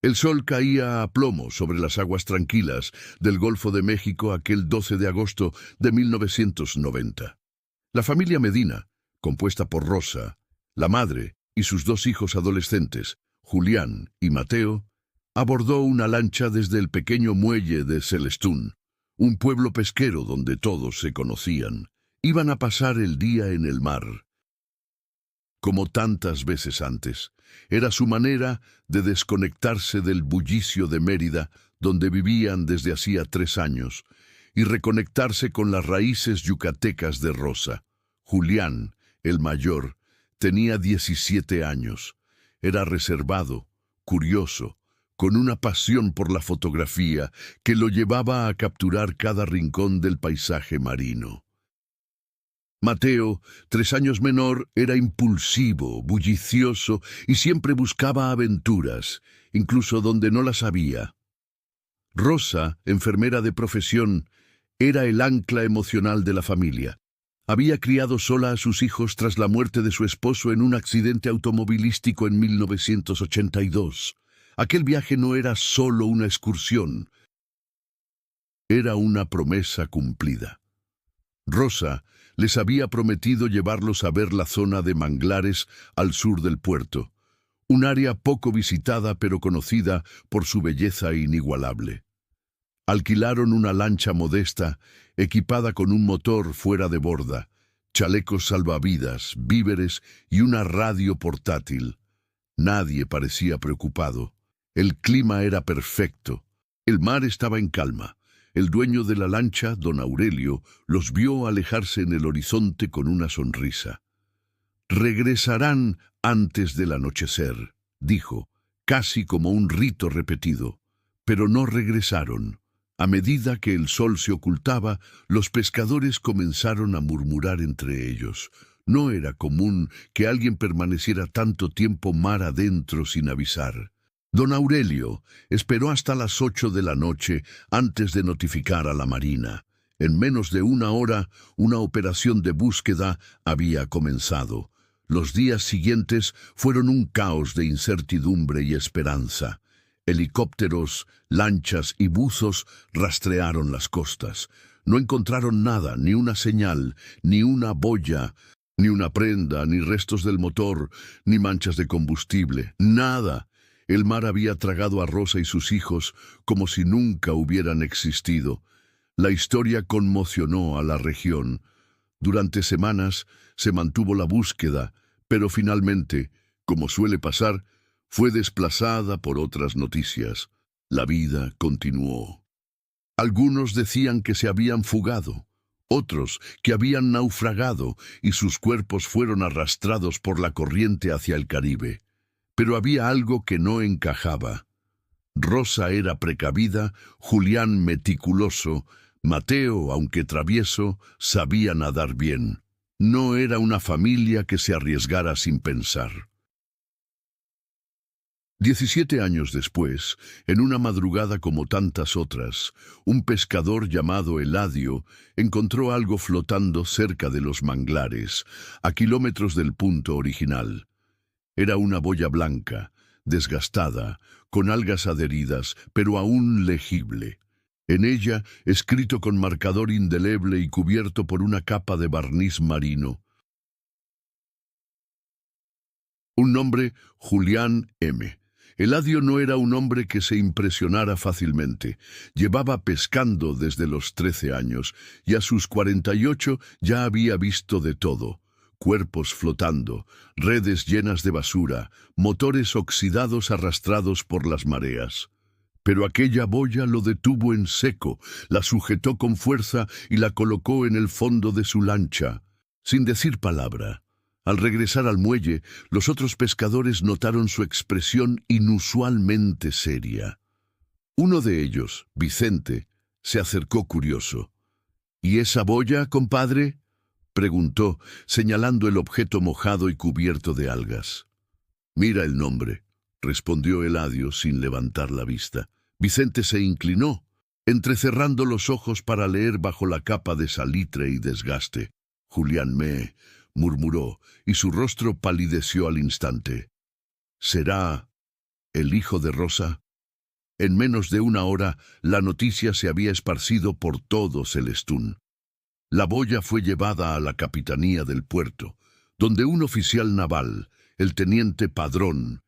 El sol caía a plomo sobre las aguas tranquilas del Golfo de México aquel 12 de agosto de 1990. La familia Medina, compuesta por Rosa, la madre y sus dos hijos adolescentes, Julián y Mateo, abordó una lancha desde el pequeño muelle de Celestún, un pueblo pesquero donde todos se conocían. Iban a pasar el día en el mar. Como tantas veces antes, era su manera de desconectarse del bullicio de Mérida, donde vivían desde hacía 3 años, y reconectarse con las raíces yucatecas de Rosa. Julián, el mayor, tenía 17 años. Era reservado, curioso, con una pasión por la fotografía que lo llevaba a capturar cada rincón del paisaje marino. Mateo, 3 años menor, era impulsivo, bullicioso y siempre buscaba aventuras, incluso donde no las había. Rosa, enfermera de profesión, era el ancla emocional de la familia. Había criado sola a sus hijos tras la muerte de su esposo en un accidente automovilístico en 1982. Aquel viaje no era solo una excursión, era una promesa cumplida. Rosa les había prometido llevarlos a ver la zona de manglares al sur del puerto, un área poco visitada pero conocida por su belleza inigualable. Alquilaron una lancha modesta, equipada con un motor fuera de borda, chalecos salvavidas, víveres y una radio portátil. Nadie parecía preocupado. El clima era perfecto. El mar estaba en calma. El dueño de la lancha, don Aurelio, los vio alejarse en el horizonte con una sonrisa. «Regresarán antes del anochecer», dijo, casi como un rito repetido. Pero no regresaron. A medida que el sol se ocultaba, los pescadores comenzaron a murmurar entre ellos. No era común que alguien permaneciera tanto tiempo mar adentro sin avisar. Don Aurelio esperó hasta las 8 de la noche antes de notificar a la Marina. En menos de 1 hora, una operación de búsqueda había comenzado. Los días siguientes fueron un caos de incertidumbre y esperanza. Helicópteros, lanchas y buzos rastrearon las costas. No encontraron nada, ni una señal, ni una boya, ni una prenda, ni restos del motor, ni manchas de combustible, nada. El mar había tragado a Rosa y sus hijos como si nunca hubieran existido. La historia conmocionó a la región. Durante semanas se mantuvo la búsqueda, pero finalmente, como suele pasar, fue desplazada por otras noticias. La vida continuó. Algunos decían que se habían fugado, otros que habían naufragado y sus cuerpos fueron arrastrados por la corriente hacia el Caribe. Pero había algo que no encajaba. Rosa era precavida, Julián meticuloso, Mateo, aunque travieso, sabía nadar bien. No era una familia que se arriesgara sin pensar. 17 años después, en una madrugada como tantas otras, un pescador llamado Eladio encontró algo flotando cerca de los manglares, a kilómetros del punto original. Era una boya blanca, desgastada, con algas adheridas, pero aún legible. En ella, escrito con marcador indeleble y cubierto por una capa de barniz marino, un nombre: Julián M. Eladio no era un hombre que se impresionara fácilmente. Llevaba pescando desde los 13 años y a sus 48 ya había visto de todo. Cuerpos flotando, redes llenas de basura, motores oxidados arrastrados por las mareas. Pero aquella boya lo detuvo en seco, la sujetó con fuerza y la colocó en el fondo de su lancha, sin decir palabra. Al regresar al muelle, los otros pescadores notaron su expresión inusualmente seria. Uno de ellos, Vicente, se acercó curioso. «¿Y esa boya, compadre?», preguntó, señalando el objeto mojado y cubierto de algas. «Mira el nombre», respondió Eladio sin levantar la vista. Vicente se inclinó, entrecerrando los ojos para leer bajo la capa de salitre y desgaste. «Julián M», murmuró, y su rostro palideció al instante. «¿Será el hijo de Rosa?». En menos de una hora, la noticia se había esparcido por todo Celestún. La boya fue llevada a la capitanía del puerto, donde un oficial naval, el teniente Padrón,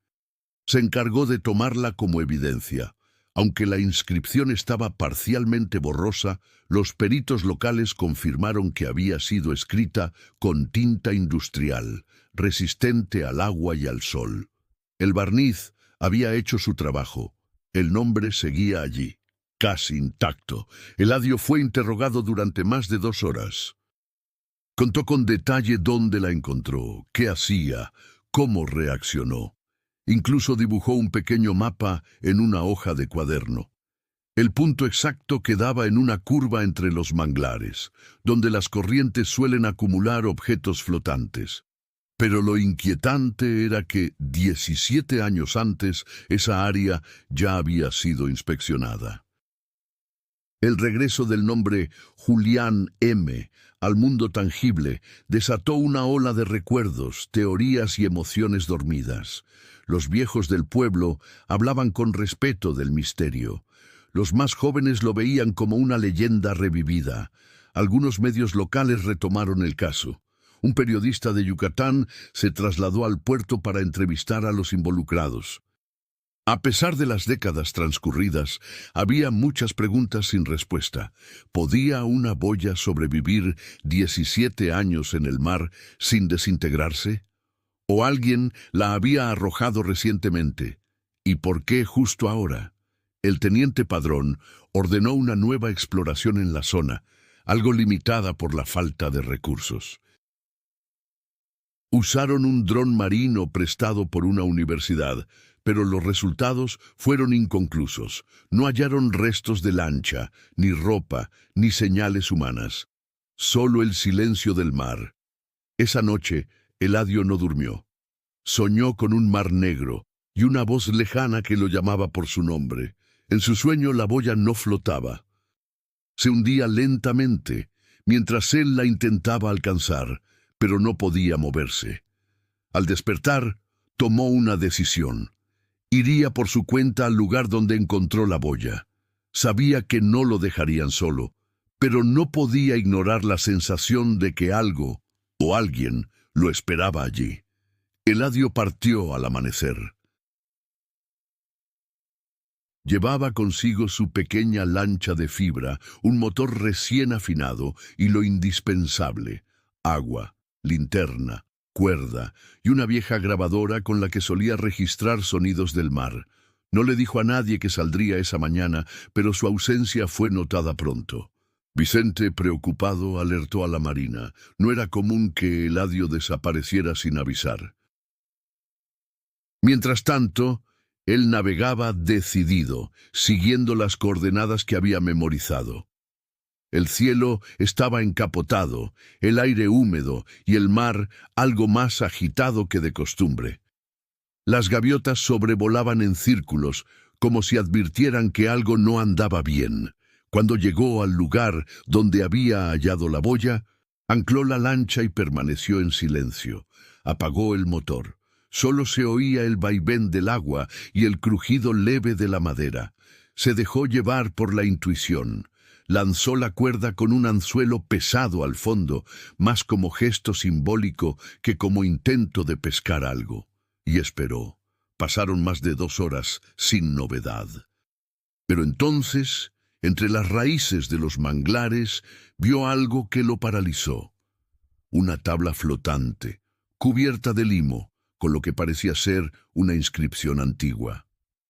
se encargó de tomarla como evidencia. Aunque la inscripción estaba parcialmente borrosa, los peritos locales confirmaron que había sido escrita con tinta industrial, resistente al agua y al sol. El barniz había hecho su trabajo. El nombre seguía allí, casi intacto. Eladio fue interrogado durante más de 2 horas. Contó con detalle dónde la encontró, qué hacía, cómo reaccionó. Incluso dibujó un pequeño mapa en una hoja de cuaderno. El punto exacto quedaba en una curva entre los manglares, donde las corrientes suelen acumular objetos flotantes. Pero lo inquietante era que 17 años antes esa área ya había sido inspeccionada. El regreso del nombre Julián M. al mundo tangible desató una ola de recuerdos, teorías y emociones dormidas. Los viejos del pueblo hablaban con respeto del misterio. Los más jóvenes lo veían como una leyenda revivida. Algunos medios locales retomaron el caso. Un periodista de Yucatán se trasladó al puerto para entrevistar a los involucrados. A pesar de las décadas transcurridas, había muchas preguntas sin respuesta. ¿Podía una boya sobrevivir 17 años en el mar sin desintegrarse? ¿O alguien la había arrojado recientemente? ¿Y por qué justo ahora? El teniente Padrón ordenó una nueva exploración en la zona, algo limitada por la falta de recursos. Usaron un dron marino prestado por una universidad, pero los resultados fueron inconclusos. No hallaron restos de lancha, ni ropa, ni señales humanas. Solo el silencio del mar. Esa noche, Eladio no durmió. Soñó con un mar negro y una voz lejana que lo llamaba por su nombre. En su sueño la boya no flotaba. Se hundía lentamente, mientras él la intentaba alcanzar, pero no podía moverse. Al despertar, tomó una decisión. Iría por su cuenta al lugar donde encontró la boya. Sabía que no lo dejarían solo, pero no podía ignorar la sensación de que algo o alguien lo esperaba allí. Eladio partió al amanecer. Llevaba consigo su pequeña lancha de fibra, un motor recién afinado y lo indispensable: agua, linterna, cuerda y una vieja grabadora con la que solía registrar sonidos del mar. No le dijo a nadie que saldría esa mañana, pero su ausencia fue notada pronto. Vicente, preocupado, alertó a la marina. No era común que Eladio desapareciera sin avisar. Mientras tanto, él navegaba decidido, siguiendo las coordenadas que había memorizado. El cielo estaba encapotado, el aire húmedo y el mar algo más agitado que de costumbre. Las gaviotas sobrevolaban en círculos, como si advirtieran que algo no andaba bien. Cuando llegó al lugar donde había hallado la boya, ancló la lancha y permaneció en silencio. Apagó el motor. Solo se oía el vaivén del agua y el crujido leve de la madera. Se dejó llevar por la intuición. Lanzó la cuerda con un anzuelo pesado al fondo, más como gesto simbólico que como intento de pescar algo. Y esperó. Pasaron más de 2 horas sin novedad. Pero entonces, entre las raíces de los manglares, vio algo que lo paralizó. Una tabla flotante, cubierta de limo, con lo que parecía ser una inscripción antigua.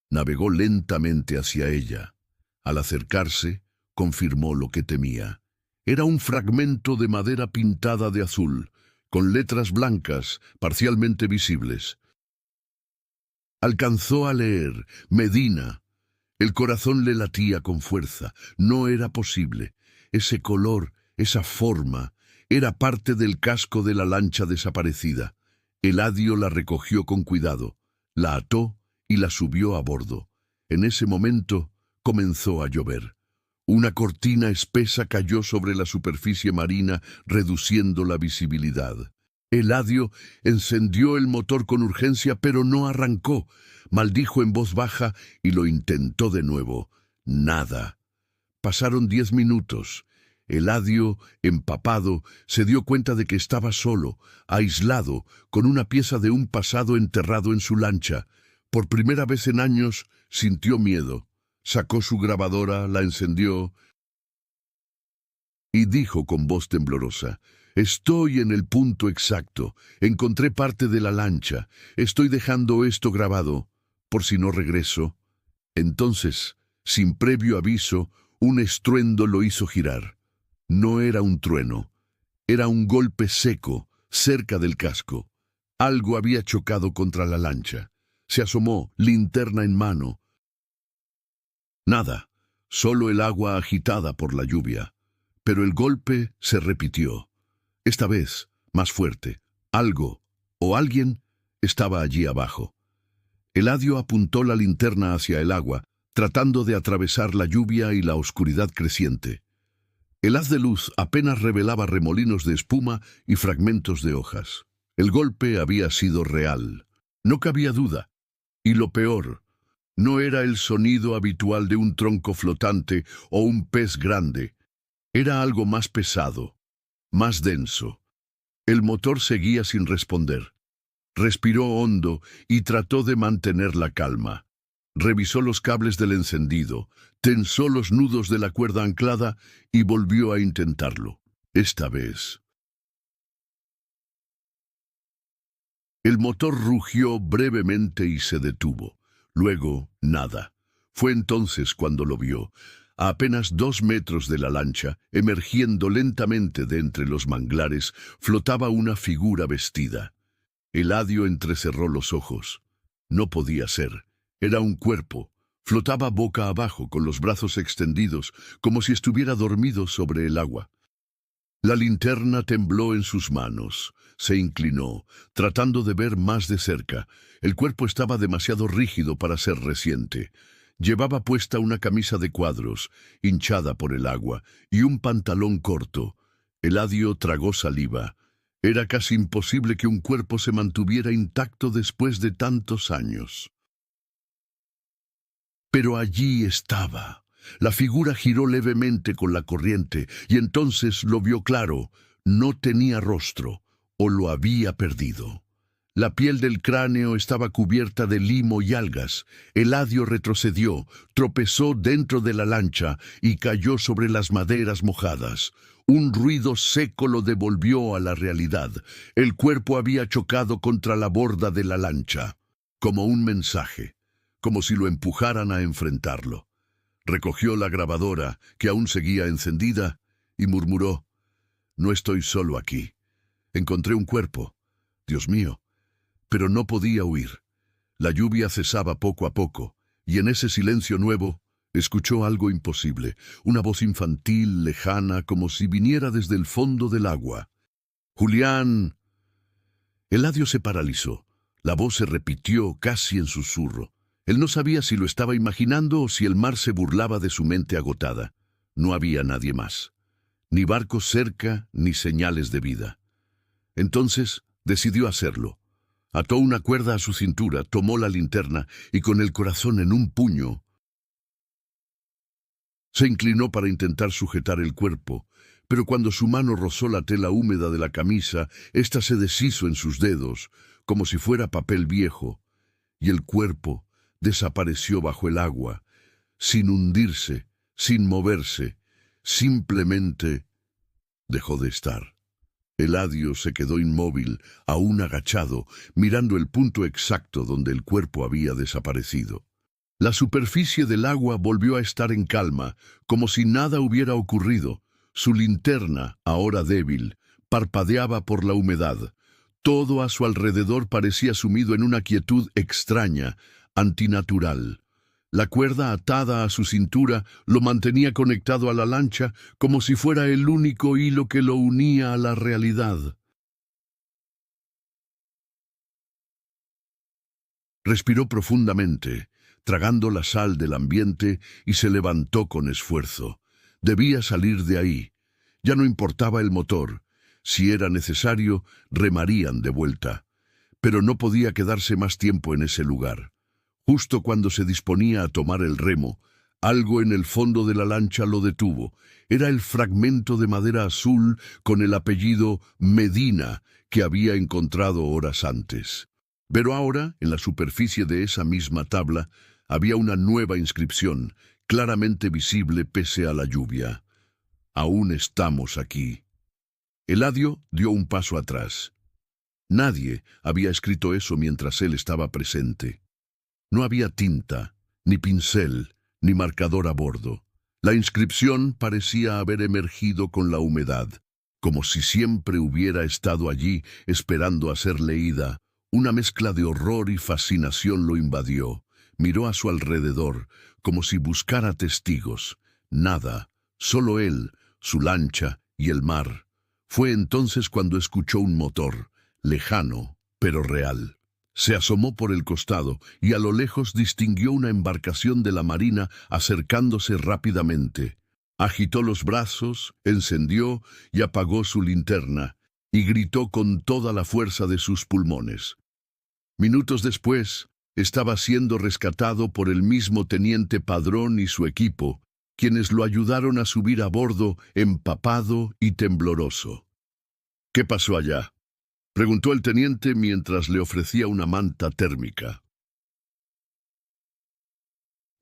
Navegó lentamente hacia ella. Al acercarse, confirmó lo que temía. Era un fragmento de madera pintada de azul, con letras blancas parcialmente visibles. Alcanzó a leer: Medina. El corazón le latía con fuerza. No era posible. Ese color, esa forma, era parte del casco de la lancha desaparecida. Eladio la recogió con cuidado, la ató y la subió a bordo. En ese momento comenzó a llover. Una cortina espesa cayó sobre la superficie marina, reduciendo la visibilidad. Eladio encendió el motor con urgencia, pero no arrancó. Maldijo en voz baja y lo intentó de nuevo. Nada. Pasaron 10 minutos. Eladio, empapado, se dio cuenta de que estaba solo, aislado, con una pieza de un pasado enterrado en su lancha. Por primera vez en años, sintió miedo. Sacó su grabadora, la encendió y dijo con voz temblorosa: «Estoy en el punto exacto. Encontré parte de la lancha. Estoy dejando esto grabado, por si no regreso». Entonces, sin previo aviso, un estruendo lo hizo girar. No era un trueno, era un golpe seco, cerca del casco. Algo había chocado contra la lancha. Se asomó, linterna en mano. Nada, solo el agua agitada por la lluvia. Pero el golpe se repitió. Esta vez, más fuerte. Algo, o alguien, estaba allí abajo. Eladio apuntó la linterna hacia el agua, tratando de atravesar la lluvia y la oscuridad creciente. El haz de luz apenas revelaba remolinos de espuma y fragmentos de hojas. El golpe había sido real. No cabía duda. Y lo peor, no era el sonido habitual de un tronco flotante o un pez grande. Era algo más pesado, más denso. El motor seguía sin responder. Respiró hondo y trató de mantener la calma. Revisó los cables del encendido, tensó los nudos de la cuerda anclada y volvió a intentarlo. Esta vez. El motor rugió brevemente y se detuvo. Luego, nada. Fue entonces cuando lo vio. A apenas 2 metros de la lancha, emergiendo lentamente de entre los manglares, flotaba una figura vestida. Eladio entrecerró los ojos. No podía ser. Era un cuerpo. Flotaba boca abajo, con los brazos extendidos, como si estuviera dormido sobre el agua. La linterna tembló en sus manos. Se inclinó, tratando de ver más de cerca. El cuerpo estaba demasiado rígido para ser reciente. Llevaba puesta una camisa de cuadros, hinchada por el agua, y un pantalón corto. Eladio tragó saliva. Era casi imposible que un cuerpo se mantuviera intacto después de tantos años. Pero allí estaba. La figura giró levemente con la corriente, y entonces lo vio claro. No tenía rostro, o lo había perdido. La piel del cráneo estaba cubierta de limo y algas. Eladio retrocedió, tropezó dentro de la lancha y cayó sobre las maderas mojadas. Un ruido seco lo devolvió a la realidad. El cuerpo había chocado contra la borda de la lancha, como un mensaje, como si lo empujaran a enfrentarlo. Recogió la grabadora, que aún seguía encendida, y murmuró: «No estoy solo aquí. Encontré un cuerpo. Dios mío». Pero no podía huir. La lluvia cesaba poco a poco, y en ese silencio nuevo escuchó algo imposible, una voz infantil, lejana, como si viniera desde el fondo del agua. «Julián». Eladio se paralizó. La voz se repitió casi en susurro. Él no sabía si lo estaba imaginando o si el mar se burlaba de su mente agotada. No había nadie más. Ni barcos cerca, ni señales de vida. Entonces decidió hacerlo. Ató una cuerda a su cintura, tomó la linterna y con el corazón en un puño, se inclinó para intentar sujetar el cuerpo, pero cuando su mano rozó la tela húmeda de la camisa, ésta se deshizo en sus dedos, como si fuera papel viejo, y el cuerpo desapareció bajo el agua, sin hundirse, sin moverse, simplemente dejó de estar. Eladio se quedó inmóvil, aún agachado, mirando el punto exacto donde el cuerpo había desaparecido. La superficie del agua volvió a estar en calma, como si nada hubiera ocurrido. Su linterna, ahora débil, parpadeaba por la humedad. Todo a su alrededor parecía sumido en una quietud extraña, antinatural. La cuerda atada a su cintura lo mantenía conectado a la lancha como si fuera el único hilo que lo unía a la realidad. Respiró profundamente, tragando la sal del ambiente, y se levantó con esfuerzo. Debía salir de ahí. Ya no importaba el motor. Si era necesario, remarían de vuelta. Pero no podía quedarse más tiempo en ese lugar. Justo cuando se disponía a tomar el remo, algo en el fondo de la lancha lo detuvo. Era el fragmento de madera azul con el apellido Medina que había encontrado horas antes. Pero ahora, en la superficie de esa misma tabla, había una nueva inscripción, claramente visible pese a la lluvia. Aún estamos aquí. Eladio dio un paso atrás. Nadie había escrito eso mientras él estaba presente. No había tinta, ni pincel, ni marcador a bordo. La inscripción parecía haber emergido con la humedad, como si siempre hubiera estado allí esperando a ser leída. Una mezcla de horror y fascinación lo invadió. Miró a su alrededor, como si buscara testigos. Nada, solo él, su lancha y el mar. Fue entonces cuando escuchó un motor, lejano, pero real. Se asomó por el costado y a lo lejos distinguió una embarcación de la marina acercándose rápidamente. Agitó los brazos, encendió y apagó su linterna, y gritó con toda la fuerza de sus pulmones. Minutos después, estaba siendo rescatado por el mismo teniente Padrón y su equipo, quienes lo ayudaron a subir a bordo empapado y tembloroso. ¿Qué pasó allá?, preguntó el teniente mientras le ofrecía una manta térmica.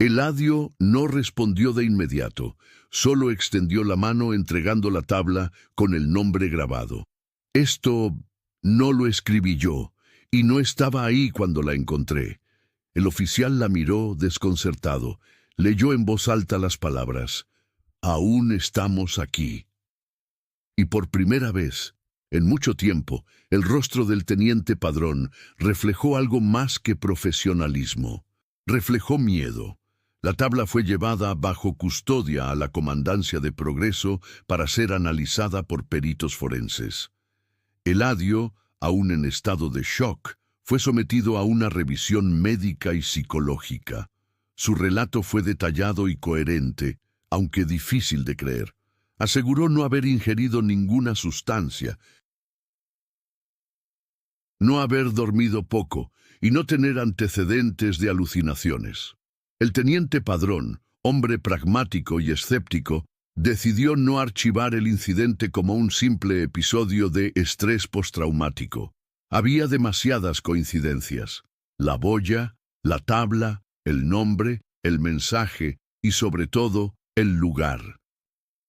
Eladio no respondió de inmediato, solo extendió la mano entregando la tabla con el nombre grabado. Esto no lo escribí yo, y no estaba ahí cuando la encontré. El oficial la miró desconcertado, leyó en voz alta las palabras: «Aún estamos aquí». Y por primera vez, en mucho tiempo, el rostro del teniente Padrón reflejó algo más que profesionalismo. Reflejó miedo. La tabla fue llevada bajo custodia a la Comandancia de Progreso para ser analizada por peritos forenses. Eladio, aún en estado de shock, fue sometido a una revisión médica y psicológica. Su relato fue detallado y coherente, aunque difícil de creer. Aseguró no haber ingerido ninguna sustancia, no haber dormido poco y no tener antecedentes de alucinaciones. El teniente Padrón, hombre pragmático y escéptico, decidió no archivar el incidente como un simple episodio de estrés postraumático. Había demasiadas coincidencias: la boya, la tabla, el nombre, el mensaje y, sobre todo, el lugar.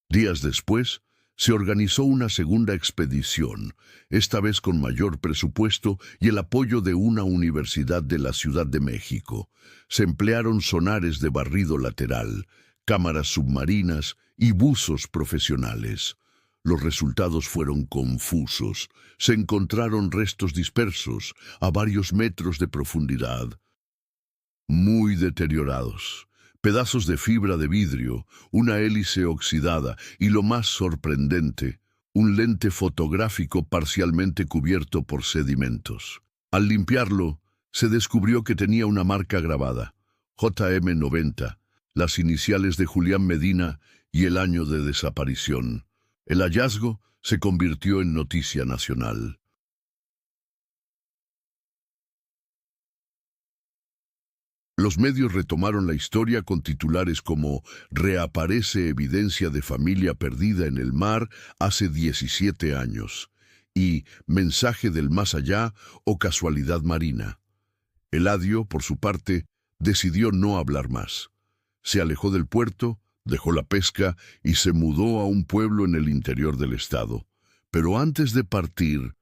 Días después, se organizó una segunda expedición, esta vez con mayor presupuesto y el apoyo de una universidad de la Ciudad de México. Se emplearon sonares de barrido lateral, cámaras submarinas y buzos profesionales. Los resultados fueron confusos. Se encontraron restos dispersos a varios metros de profundidad, muy deteriorados. Pedazos de fibra de vidrio, una hélice oxidada y, lo más sorprendente, un lente fotográfico parcialmente cubierto por sedimentos. Al limpiarlo, se descubrió que tenía una marca grabada: JM90, las iniciales de Julián Medina y el año de desaparición. El hallazgo se convirtió en noticia nacional. Los medios retomaron la historia con titulares como «Reaparece evidencia de familia perdida en el mar hace 17 años» y «Mensaje del más allá o casualidad marina». Eladio, por su parte, decidió no hablar más. Se alejó del puerto, dejó la pesca y se mudó a un pueblo en el interior del estado. Pero antes de partir,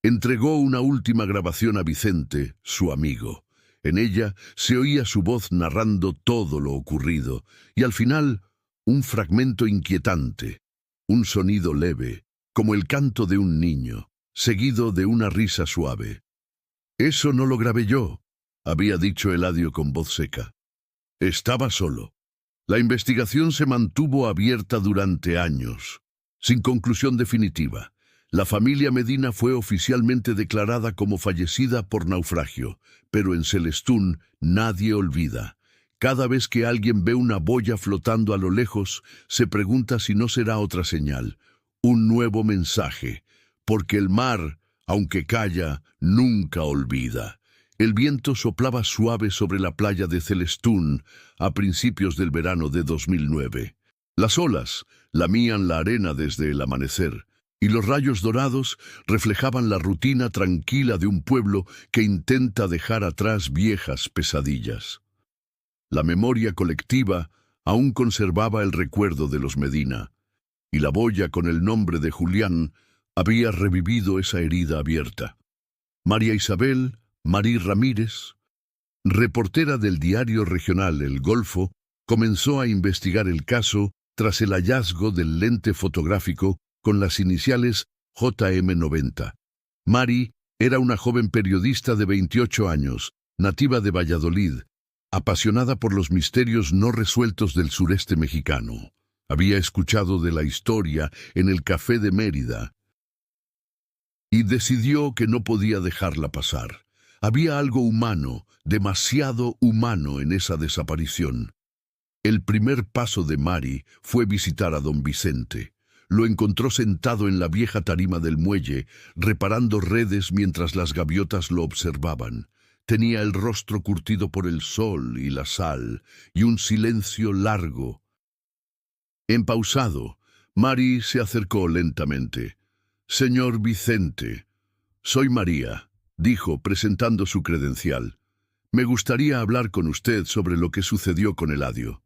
entregó una última grabación a Vicente, su amigo. En ella se oía su voz narrando todo lo ocurrido, y al final, un fragmento inquietante, un sonido leve, como el canto de un niño, seguido de una risa suave. «Eso no lo grabé yo», había dicho Eladio con voz seca. Estaba solo. La investigación se mantuvo abierta durante años, sin conclusión definitiva. La familia Medina fue oficialmente declarada como fallecida por naufragio, pero en Celestún nadie olvida. Cada vez que alguien ve una boya flotando a lo lejos, se pregunta si no será otra señal, un nuevo mensaje, porque el mar, aunque calla, nunca olvida. El viento soplaba suave sobre la playa de Celestún a principios del verano de 2009. Las olas lamían la arena desde el amanecer, y los rayos dorados reflejaban la rutina tranquila de un pueblo que intenta dejar atrás viejas pesadillas. La memoria colectiva aún conservaba el recuerdo de los Medina, y la boya con el nombre de Julián había revivido esa herida abierta. María Isabel Marí Ramírez, reportera del diario regional El Golfo, comenzó a investigar el caso tras el hallazgo del lente fotográfico con las iniciales JM90. Mari era una joven periodista de 28 años, nativa de Valladolid, apasionada por los misterios no resueltos del sureste mexicano. Había escuchado de la historia en el Café de Mérida y decidió que no podía dejarla pasar. Había algo humano, demasiado humano en esa desaparición. El primer paso de Mari fue visitar a don Vicente. Lo encontró sentado en la vieja tarima del muelle, reparando redes mientras las gaviotas lo observaban. Tenía el rostro curtido por el sol y la sal, y un silencio largo. Empausado, Mari se acercó lentamente. «Señor Vicente, soy María», dijo, presentando su credencial. «Me gustaría hablar con usted sobre lo que sucedió con Eladio».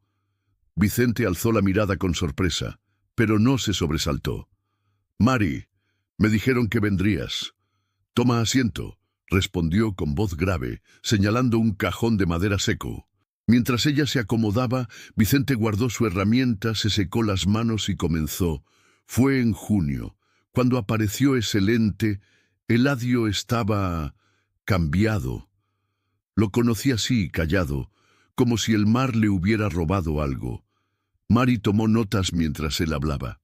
Vicente alzó la mirada con sorpresa, pero no se sobresaltó. «Mari, me dijeron que vendrías». «Toma asiento», respondió con voz grave, señalando un cajón de madera seco. Mientras ella se acomodaba, Vicente guardó su herramienta, se secó las manos y comenzó. Fue en junio, cuando apareció ese lente. Eladio estaba cambiado. Lo conocí así, callado, como si el mar le hubiera robado algo. Mari tomó notas mientras él hablaba.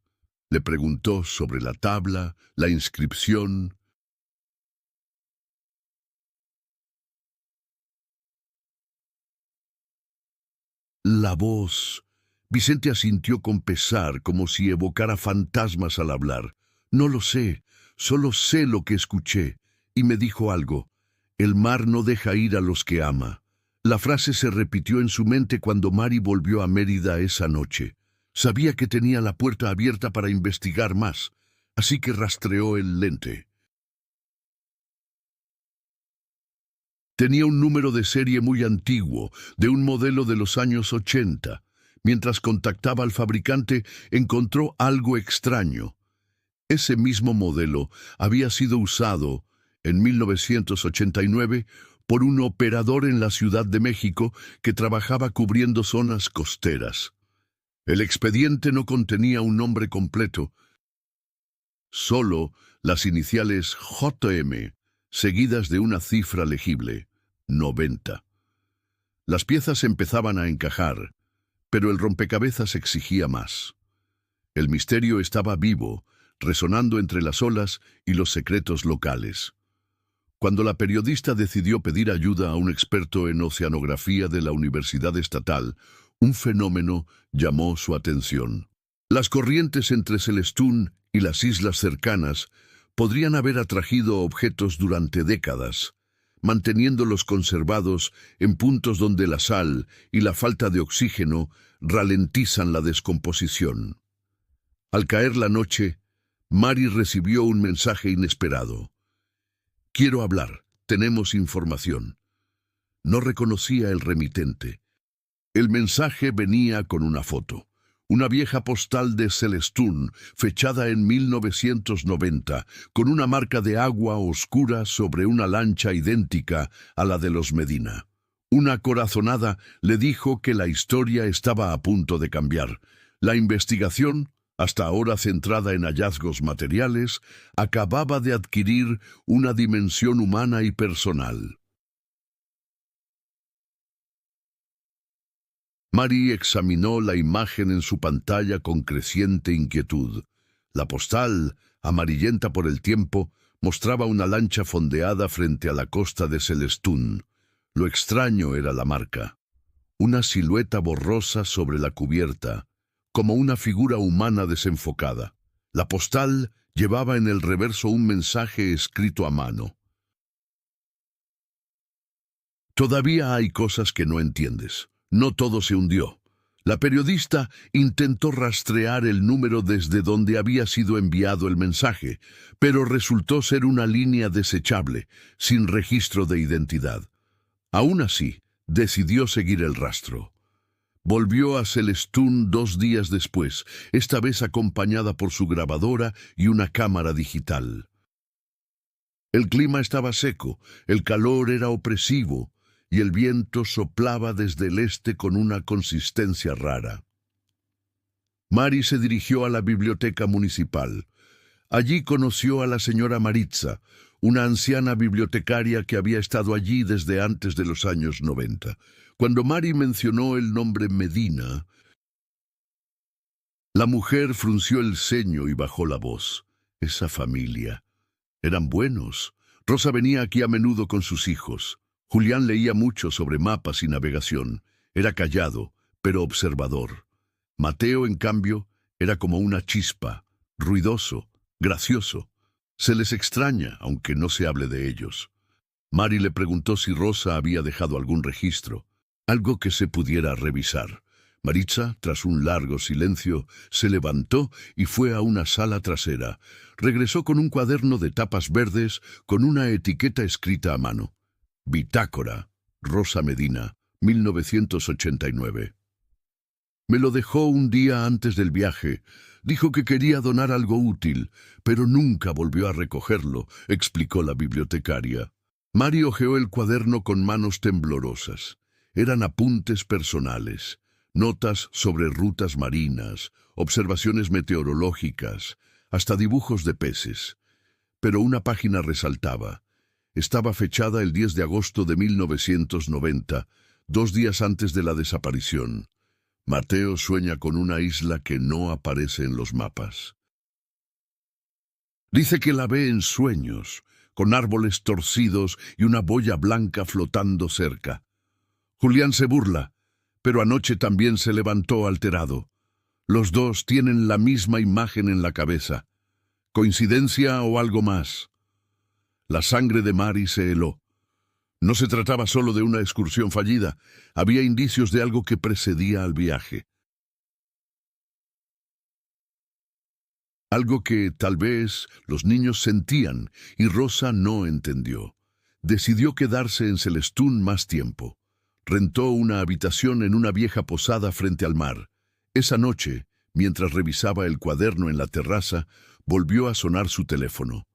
Le preguntó sobre la tabla, la inscripción. La voz. Vicente asintió con pesar, como si evocara fantasmas al hablar. «No lo sé, solo sé lo que escuché». Y me dijo algo. «El mar no deja ir a los que ama». La frase se repitió en su mente cuando Mari volvió a Mérida esa noche. Sabía que tenía la puerta abierta para investigar más, así que rastreó el lente. Tenía un número de serie muy antiguo, de un modelo de los años 80. Mientras contactaba al fabricante, encontró algo extraño. Ese mismo modelo había sido usado en 1989 por un operador en la Ciudad de México que trabajaba cubriendo zonas costeras. El expediente no contenía un nombre completo, solo las iniciales JM, seguidas de una cifra legible, 90. Las piezas empezaban a encajar, pero el rompecabezas exigía más. El misterio estaba vivo, resonando entre las olas y los secretos locales. Cuando la periodista decidió pedir ayuda a un experto en oceanografía de la Universidad Estatal, un fenómeno llamó su atención. Las corrientes entre Celestún y las islas cercanas podrían haber atraído objetos durante décadas, manteniéndolos conservados en puntos donde la sal y la falta de oxígeno ralentizan la descomposición. Al caer la noche, Mari recibió un mensaje inesperado. «Quiero hablar, tenemos información». No reconocía el remitente. El mensaje venía con una foto. Una vieja postal de Celestún, fechada en 1990, con una marca de agua oscura sobre una lancha idéntica a la de los Medina. Una corazonada le dijo que la historia estaba a punto de cambiar. La investigación, hasta ahora centrada en hallazgos materiales, acababa de adquirir una dimensión humana y personal. Mari examinó la imagen en su pantalla con creciente inquietud. La postal, amarillenta por el tiempo, mostraba una lancha fondeada frente a la costa de Celestún. Lo extraño era la marca. una silueta borrosa sobre la cubierta, como una figura humana desenfocada. La postal llevaba en el reverso un mensaje escrito a mano. Todavía hay cosas que no entiendes. No todo se hundió. La periodista intentó rastrear el número desde donde había sido enviado el mensaje, pero resultó ser una línea desechable, sin registro de identidad. Aún así, decidió seguir el rastro. Volvió a Celestún 2 días después, esta vez acompañada por su grabadora y una cámara digital. El clima estaba seco, el calor era opresivo, y el viento soplaba desde el este con una consistencia rara. Mari se dirigió a la biblioteca municipal. Allí conoció a la señora Maritza, una anciana bibliotecaria que había estado allí desde antes de los años 90. Cuando Mari mencionó el nombre Medina, la mujer frunció el ceño y bajó la voz. Esa familia. Eran buenos. Rosa venía aquí a menudo con sus hijos. Julián leía mucho sobre mapas y navegación. Era callado, pero observador. Mateo, en cambio, era como una chispa, ruidoso, gracioso. Se les extraña, aunque no se hable de ellos. Mari le preguntó si Rosa había dejado algún registro, algo que se pudiera revisar. Maritza, tras un largo silencio, se levantó y fue a una sala trasera. Regresó con un cuaderno de tapas verdes con una etiqueta escrita a mano. Bitácora, Rosa Medina, 1989. Me lo dejó un día antes del viaje. Dijo que quería donar algo útil, pero nunca volvió a recogerlo, explicó la bibliotecaria. Mari hojeó el cuaderno con manos temblorosas. Eran apuntes personales, notas sobre rutas marinas, observaciones meteorológicas, hasta dibujos de peces. Pero una página resaltaba. Estaba fechada el 10 de agosto de 1990, 2 días antes de la desaparición. Mateo sueña con una isla que no aparece en los mapas. Dice que la ve en sueños, con árboles torcidos y una boya blanca flotando cerca. Julián se burla, pero anoche también se levantó alterado. Los dos tienen la misma imagen en la cabeza. ¿Coincidencia o algo más? La sangre de Mari se heló. No se trataba solo de una excursión fallida, había indicios de algo que precedía al viaje. Algo que, tal vez, los niños sentían y Rosa no entendió. Decidió quedarse en Celestún más tiempo. Rentó una habitación en una vieja posada frente al mar. Esa noche, mientras revisaba el cuaderno en la terraza, volvió a sonar su teléfono.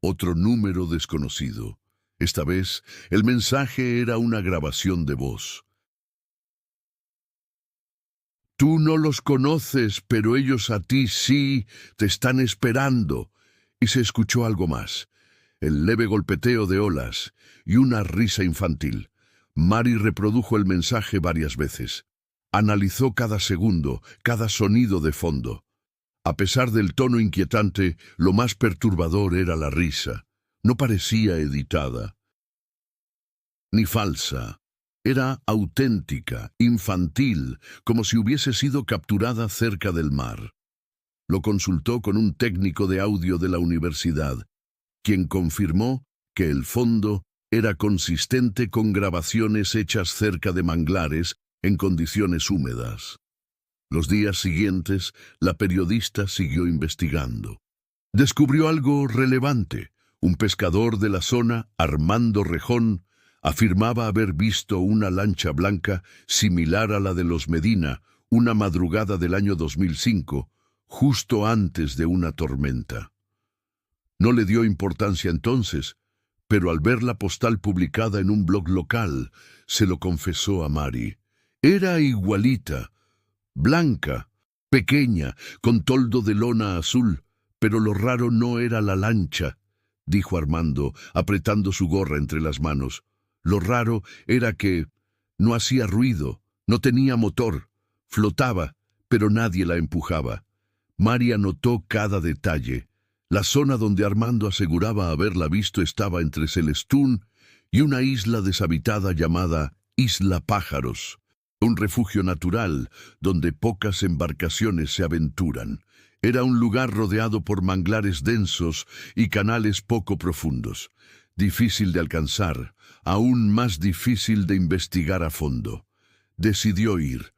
Otro número desconocido. Esta vez, el mensaje era una grabación de voz. Tú no los conoces, pero ellos a ti sí, te están esperando. Y se escuchó algo más. El leve golpeteo de olas y una risa infantil. Mari reprodujo el mensaje varias veces. Analizó cada segundo, cada sonido de fondo. A pesar del tono inquietante, lo más perturbador era la risa. No parecía editada, ni falsa. Era auténtica, infantil, como si hubiese sido capturada cerca del mar. Lo consultó con un técnico de audio de la universidad, quien confirmó que el fondo era consistente con grabaciones hechas cerca de manglares en condiciones húmedas. Los días siguientes, la periodista siguió investigando. Descubrió algo relevante. Un pescador de la zona, Armando Rejón, afirmaba haber visto una lancha blanca similar a la de los Medina una madrugada del año 2005, justo antes de una tormenta. No le dio importancia entonces, pero al ver la postal publicada en un blog local, se lo confesó a Mari. Era igualita, blanca, pequeña, con toldo de lona azul, pero lo raro no era la lancha, dijo Armando, apretando su gorra entre las manos. Lo raro era que no hacía ruido, no tenía motor, flotaba, pero nadie la empujaba. Mari anotó cada detalle. La zona donde Armando aseguraba haberla visto estaba entre Celestún y una isla deshabitada llamada Isla Pájaros. un refugio natural donde pocas embarcaciones se aventuran. Era un lugar rodeado por manglares densos y canales poco profundos, difícil de alcanzar, aún más difícil de investigar a fondo. Decidió ir.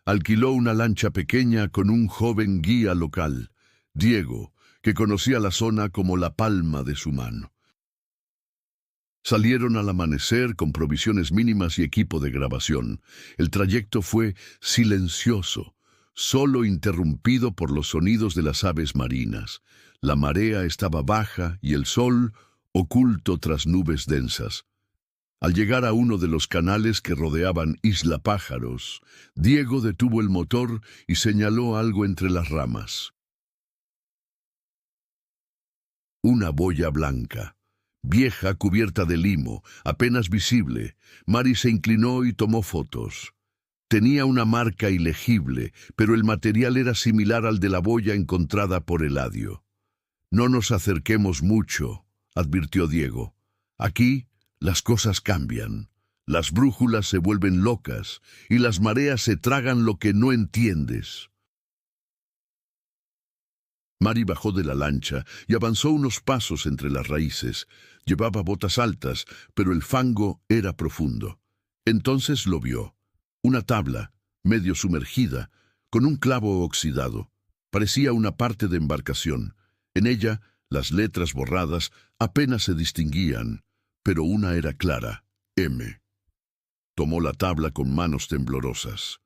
Alquiló una lancha pequeña con un joven guía local, Diego, que conocía la zona como la palma de su mano. Salieron al amanecer con provisiones mínimas y equipo de grabación. El trayecto fue silencioso, solo interrumpido por los sonidos de las aves marinas. La marea estaba baja y el sol oculto tras nubes densas. Al llegar a uno de los canales que rodeaban Isla Pájaros, Diego detuvo el motor y señaló algo entre las ramas. Una boya blanca, vieja, cubierta de limo, apenas visible. Mari se inclinó y tomó fotos. Tenía una marca ilegible, pero el material era similar al de la boya encontrada por Eladio. «No nos acerquemos mucho», advirtió Diego. «Aquí las cosas cambian. Las brújulas se vuelven locas y las mareas se tragan lo que no entiendes». Mari bajó de la lancha y avanzó unos pasos entre las raíces. Llevaba botas altas, pero el fango era profundo. Entonces lo vio. Una tabla, medio sumergida, con un clavo oxidado. Parecía una parte de embarcación. En ella, las letras borradas apenas se distinguían, pero una era clara, M. Tomó la tabla con manos temblorosas.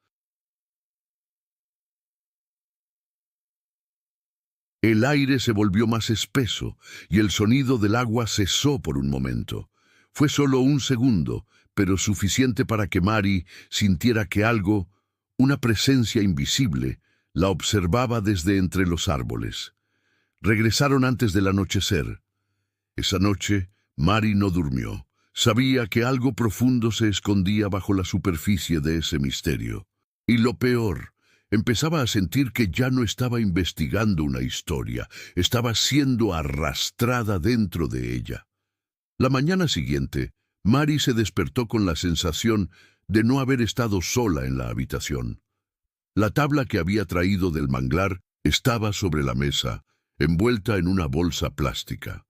El aire se volvió más espeso y el sonido del agua cesó por un momento. Fue solo un segundo, pero suficiente para que Mari sintiera que algo, una presencia invisible, la observaba desde entre los árboles. Regresaron antes del anochecer. Esa noche, Mari no durmió. Sabía que algo profundo se escondía bajo la superficie de ese misterio. Y lo peor, empezaba a sentir que ya no estaba investigando una historia, estaba siendo arrastrada dentro de ella. La mañana siguiente, Mari se despertó con la sensación de no haber estado sola en la habitación. La tabla que había traído del manglar estaba sobre la mesa, envuelta en una bolsa plástica.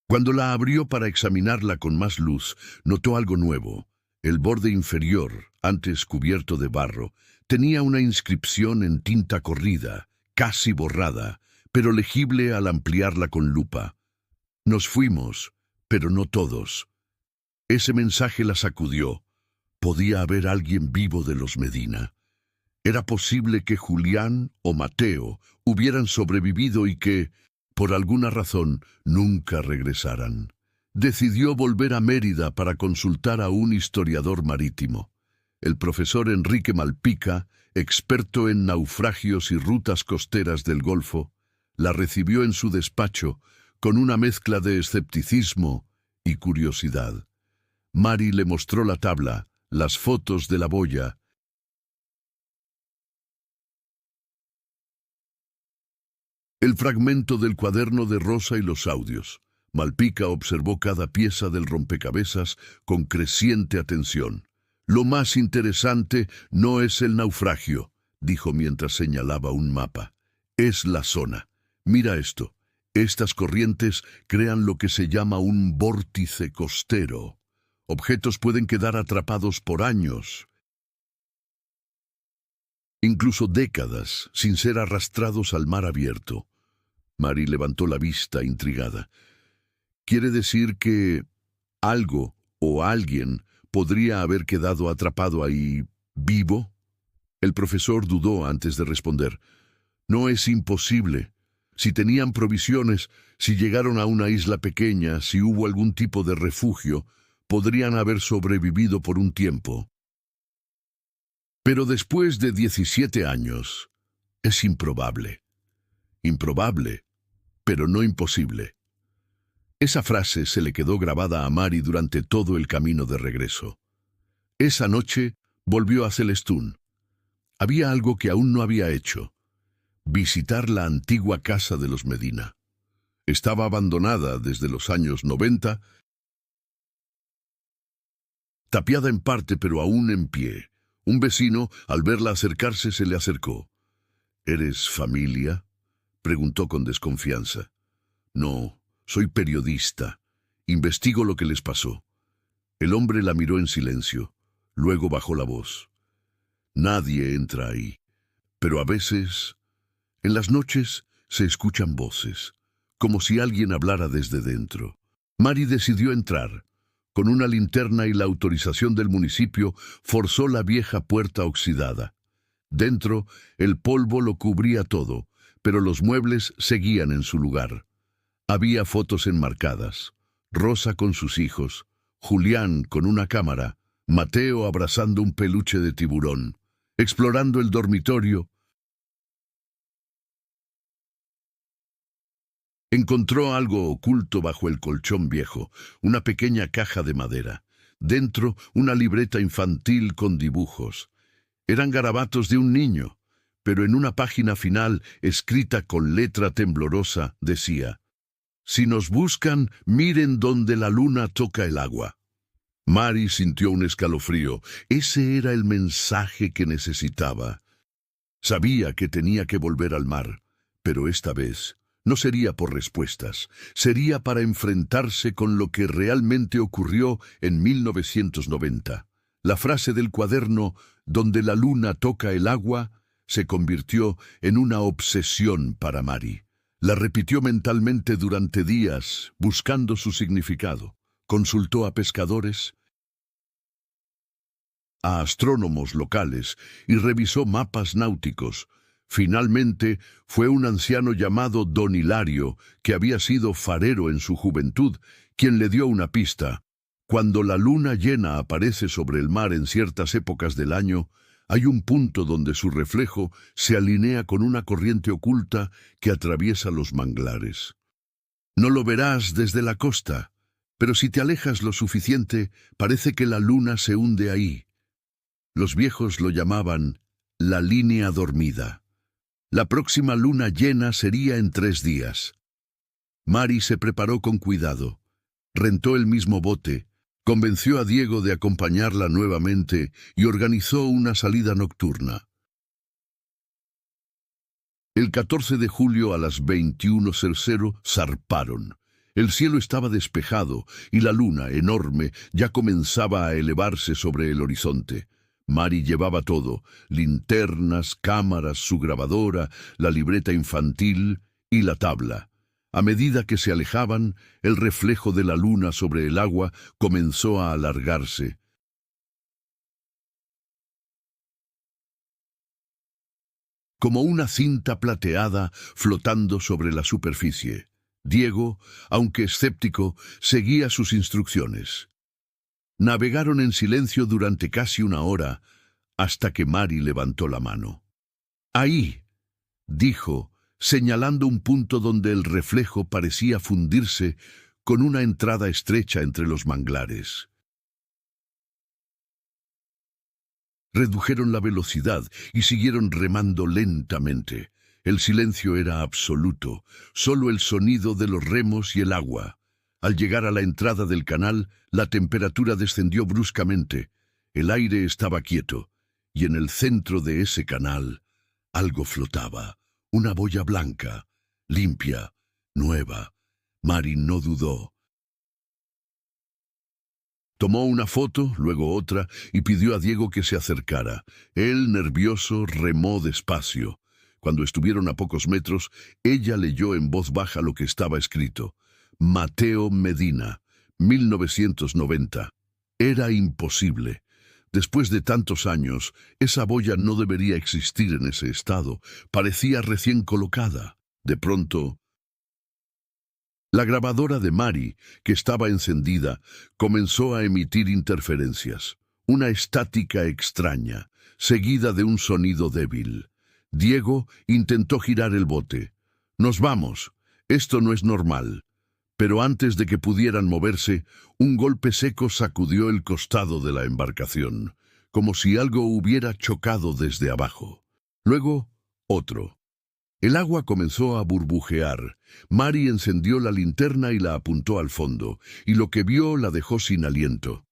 Cuando la abrió para examinarla con más luz, notó algo nuevo. El borde inferior, antes cubierto de barro, tenía una inscripción en tinta corrida, casi borrada, pero legible al ampliarla con lupa. «Nos fuimos, pero no todos». Ese mensaje la sacudió. Podía haber alguien vivo de los Medina. Era posible que Julián o Mateo hubieran sobrevivido y que, por alguna razón, nunca regresaran. Decidió volver a Mérida para consultar a un historiador marítimo. El profesor Enrique Malpica, experto en naufragios y rutas costeras del Golfo, la recibió en su despacho con una mezcla de escepticismo y curiosidad. Mari le mostró la tabla, las fotos de la boya, el fragmento del cuaderno de Rosa y los audios. Malpica observó cada pieza del rompecabezas con creciente atención. «Lo más interesante no es el naufragio», dijo mientras señalaba un mapa. «Es la zona. Mira esto. Estas corrientes crean lo que se llama un vórtice costero. Objetos pueden quedar atrapados por años, incluso décadas, sin ser arrastrados al mar abierto». Mari levantó la vista intrigada. «¿Quiere decir que algo o alguien podría haber quedado atrapado ahí vivo?» El profesor dudó antes de responder. «No es imposible. Si tenían provisiones, si llegaron a una isla pequeña, si hubo algún tipo de refugio, podrían haber sobrevivido por un tiempo. Pero después de 17 años, es improbable. Improbable, pero no imposible». Esa frase se le quedó grabada a Mari durante todo el camino de regreso. Esa noche volvió a Celestún. Había algo que aún no había hecho: visitar la antigua casa de los Medina. Estaba abandonada desde los años 90, tapiada en parte pero aún en pie. Un vecino, al verla acercarse, se le acercó. ¿Eres familia?, preguntó con desconfianza. No, soy periodista. Investigo lo que les pasó. El hombre la miró en silencio. Luego bajó la voz. Nadie entra ahí. Pero a veces, en las noches, se escuchan voces, como si alguien hablara desde dentro. Mari decidió entrar. Con una linterna y la autorización del municipio, forzó la vieja puerta oxidada. Dentro, el polvo lo cubría todo, pero los muebles seguían en su lugar. Había fotos enmarcadas. Rosa con sus hijos, Julián con una cámara, Mateo abrazando un peluche de tiburón. Explorando el dormitorio, encontró algo oculto bajo el colchón viejo, una pequeña caja de madera. Dentro, una libreta infantil con dibujos. Eran garabatos de un niño, pero en una página final, escrita con letra temblorosa, decía: «Si nos buscan, miren donde la luna toca el agua». Mari sintió un escalofrío. Ese era el mensaje que necesitaba. Sabía que tenía que volver al mar, pero esta vez no sería por respuestas, sería para enfrentarse con lo que realmente ocurrió en 1990. La frase del cuaderno, «donde la luna toca el agua», se convirtió en una obsesión para Mari. La repitió mentalmente durante días, buscando su significado. Consultó a pescadores, a astrónomos locales y revisó mapas náuticos. Finalmente, fue un anciano llamado Don Hilario, que había sido farero en su juventud, quien le dio una pista. Cuando la luna llena aparece sobre el mar en ciertas épocas del año, hay un punto donde su reflejo se alinea con una corriente oculta que atraviesa los manglares. No lo verás desde la costa, pero si te alejas lo suficiente, parece que la luna se hunde ahí. Los viejos lo llamaban la línea dormida. La próxima luna llena sería en 3 días. Mari se preparó con cuidado. Rentó el mismo bote, convenció a Diego de acompañarla nuevamente y organizó una salida nocturna. El 14 de julio a las 21:00 zarparon. El cielo estaba despejado y la luna, enorme, ya comenzaba a elevarse sobre el horizonte. Mari llevaba todo: linternas, cámaras, su grabadora, la libreta infantil y la tabla. A medida que se alejaban, el reflejo de la luna sobre el agua comenzó a alargarse. Como una cinta plateada flotando sobre la superficie. Diego, aunque escéptico, seguía sus instrucciones. Navegaron en silencio durante casi 1 hora, hasta que Mari levantó la mano. «Ahí», dijo, señalando un punto donde el reflejo parecía fundirse con una entrada estrecha entre los manglares. Redujeron la velocidad y siguieron remando lentamente. El silencio era absoluto, solo el sonido de los remos y el agua. Al llegar a la entrada del canal, la temperatura descendió bruscamente. El aire estaba quieto, y en el centro de ese canal, algo flotaba, una boya blanca, limpia, nueva. Mari no dudó. Tomó una foto, luego otra, y pidió a Diego que se acercara. Él, nervioso, remó despacio. Cuando estuvieron a pocos metros, ella leyó en voz baja lo que estaba escrito: Mateo Medina, 1990. Era imposible. Después de tantos años, esa boya no debería existir en ese estado. Parecía recién colocada. De pronto, la grabadora de Mari, que estaba encendida, comenzó a emitir interferencias. Una estática extraña, seguida de un sonido débil. Diego intentó girar el bote. «Nos vamos. Esto no es normal». Pero antes de que pudieran moverse, un golpe seco sacudió el costado de la embarcación, como si algo hubiera chocado desde abajo. Luego, otro. El agua comenzó a burbujear. Mari encendió la linterna y la apuntó al fondo, y lo que vio la dejó sin aliento.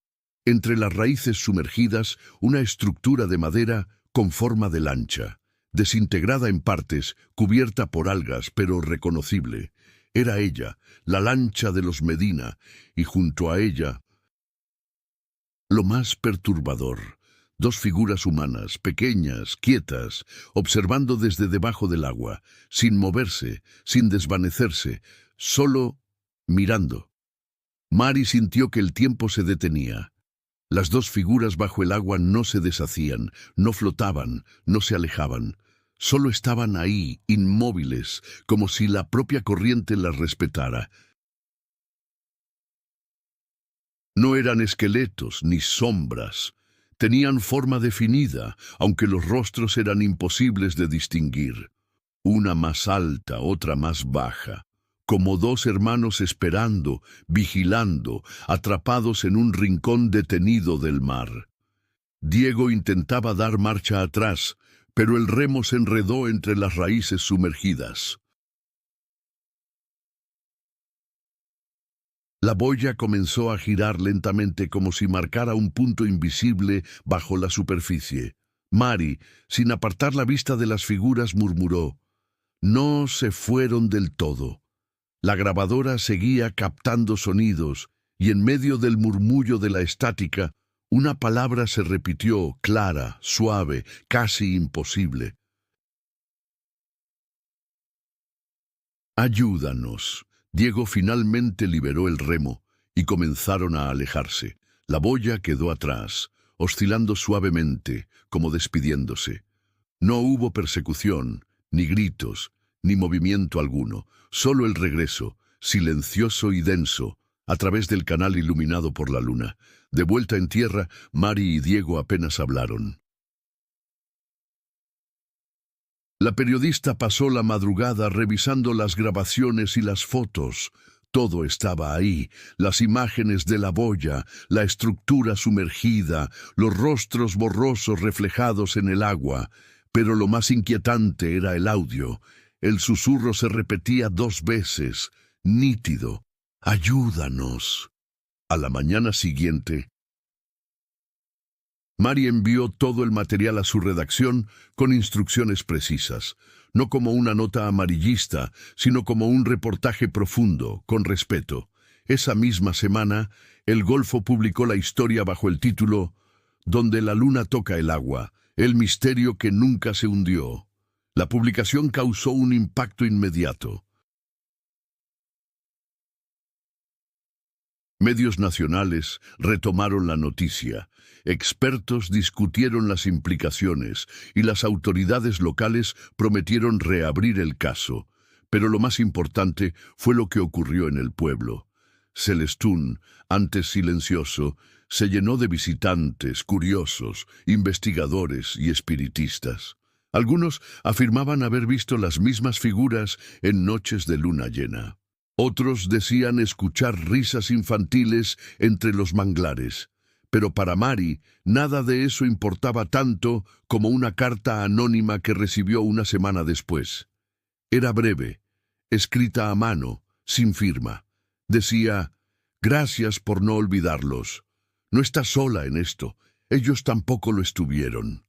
Entre las raíces sumergidas, una estructura de madera con forma de lancha, desintegrada en partes, cubierta por algas, pero reconocible. Era ella, la lancha de los Medina, y junto a ella, lo más perturbador, dos figuras humanas, pequeñas, quietas, observando desde debajo del agua, sin moverse, sin desvanecerse, solo mirando. Mari sintió que el tiempo se detenía. Las dos figuras bajo el agua no se deshacían, no flotaban, no se alejaban. Solo estaban ahí, inmóviles, como si la propia corriente las respetara. No eran esqueletos ni sombras. Tenían forma definida, aunque los rostros eran imposibles de distinguir. Una más alta, otra más baja, como dos hermanos esperando, vigilando, atrapados en un rincón detenido del mar. Diego intentaba dar marcha atrás, pero el remo se enredó entre las raíces sumergidas. La boya comenzó a girar lentamente como si marcara un punto invisible bajo la superficie. Mari, sin apartar la vista de las figuras, murmuró: «No se fueron del todo». La grabadora seguía captando sonidos, y en medio del murmullo de la estática, una palabra se repitió, clara, suave, casi imposible. «Ayúdanos». Diego finalmente liberó el remo, y comenzaron a alejarse. La boya quedó atrás, oscilando suavemente, como despidiéndose. No hubo persecución, ni gritos, ni movimiento alguno, solo el regreso, silencioso y denso, a través del canal iluminado por la luna. De vuelta en tierra, Mari y Diego apenas hablaron. La periodista pasó la madrugada revisando las grabaciones y las fotos. Todo estaba ahí, las imágenes de la boya, la estructura sumergida, los rostros borrosos reflejados en el agua. Pero lo más inquietante era el audio. El susurro se repetía 2 veces, nítido: «Ayúdanos». A la mañana siguiente, Mari envió todo el material a su redacción con instrucciones precisas, no como una nota amarillista, sino como un reportaje profundo, con respeto. Esa misma semana, El Golfo publicó la historia bajo el título «Donde la luna toca el agua, el misterio que nunca se hundió». La publicación causó un impacto inmediato. Medios nacionales retomaron la noticia, expertos discutieron las implicaciones y las autoridades locales prometieron reabrir el caso. Pero lo más importante fue lo que ocurrió en el pueblo. Celestún, antes silencioso, se llenó de visitantes, curiosos, investigadores y espiritistas. Algunos afirmaban haber visto las mismas figuras en noches de luna llena. Otros decían escuchar risas infantiles entre los manglares. Pero para Mari, nada de eso importaba tanto como una carta anónima que recibió una semana después. Era breve, escrita a mano, sin firma. Decía: «Gracias por no olvidarlos. No estás sola en esto. Ellos tampoco lo estuvieron».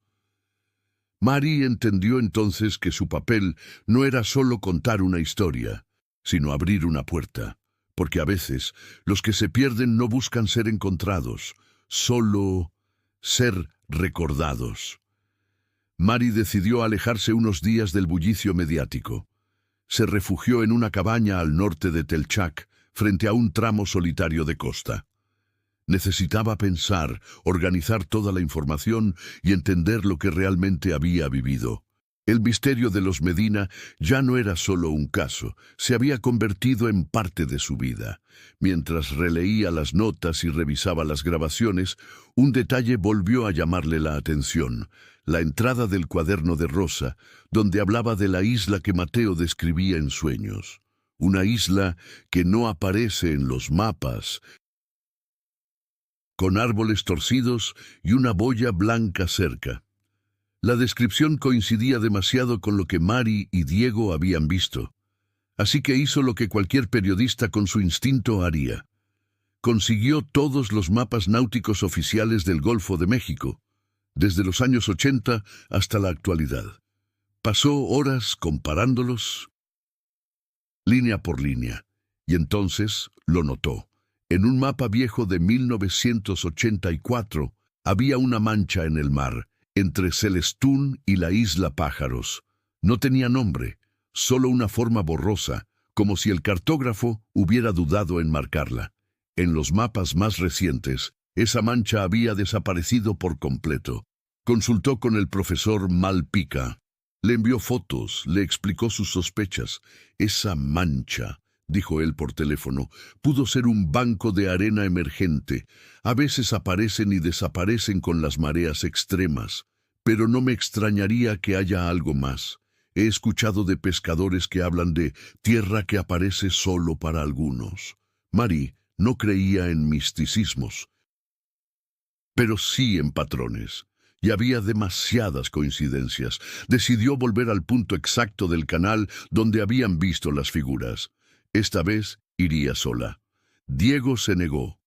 Mari entendió entonces que su papel no era solo contar una historia, sino abrir una puerta, porque a veces los que se pierden no buscan ser encontrados, solo ser recordados. Mari decidió alejarse unos días del bullicio mediático. Se refugió en una cabaña al norte de Telchac, frente a un tramo solitario de costa. Necesitaba pensar, organizar toda la información y entender lo que realmente había vivido. El misterio de los Medina ya no era solo un caso, se había convertido en parte de su vida. Mientras releía las notas y revisaba las grabaciones, un detalle volvió a llamarle la atención: la entrada del cuaderno de Rosa, donde hablaba de la isla que Mateo describía en sueños. Una isla que no aparece en los mapas, con árboles torcidos y una boya blanca cerca. La descripción coincidía demasiado con lo que Mari y Diego habían visto, así que hizo lo que cualquier periodista con su instinto haría. consiguió todos los mapas náuticos oficiales del Golfo de México, desde los años 80 hasta la actualidad. Pasó horas comparándolos línea por línea, y entonces lo notó. En un mapa viejo de 1984 había una mancha en el mar, entre Celestún y la isla Pájaros. No tenía nombre, solo una forma borrosa, como si el cartógrafo hubiera dudado en marcarla. En los mapas más recientes, esa mancha había desaparecido por completo. Consultó con el profesor Malpica. Le envió fotos, le explicó sus sospechas. Esa mancha, dijo él por teléfono, pudo ser un banco de arena emergente. A veces aparecen y desaparecen con las mareas extremas, pero no me extrañaría que haya algo más. He escuchado de pescadores que hablan de tierra que aparece solo para algunos. Mari no creía en misticismos, pero sí en patrones. Y había demasiadas coincidencias. Decidió volver al punto exacto del canal donde habían visto las figuras. Esta vez iría sola. Diego se negó.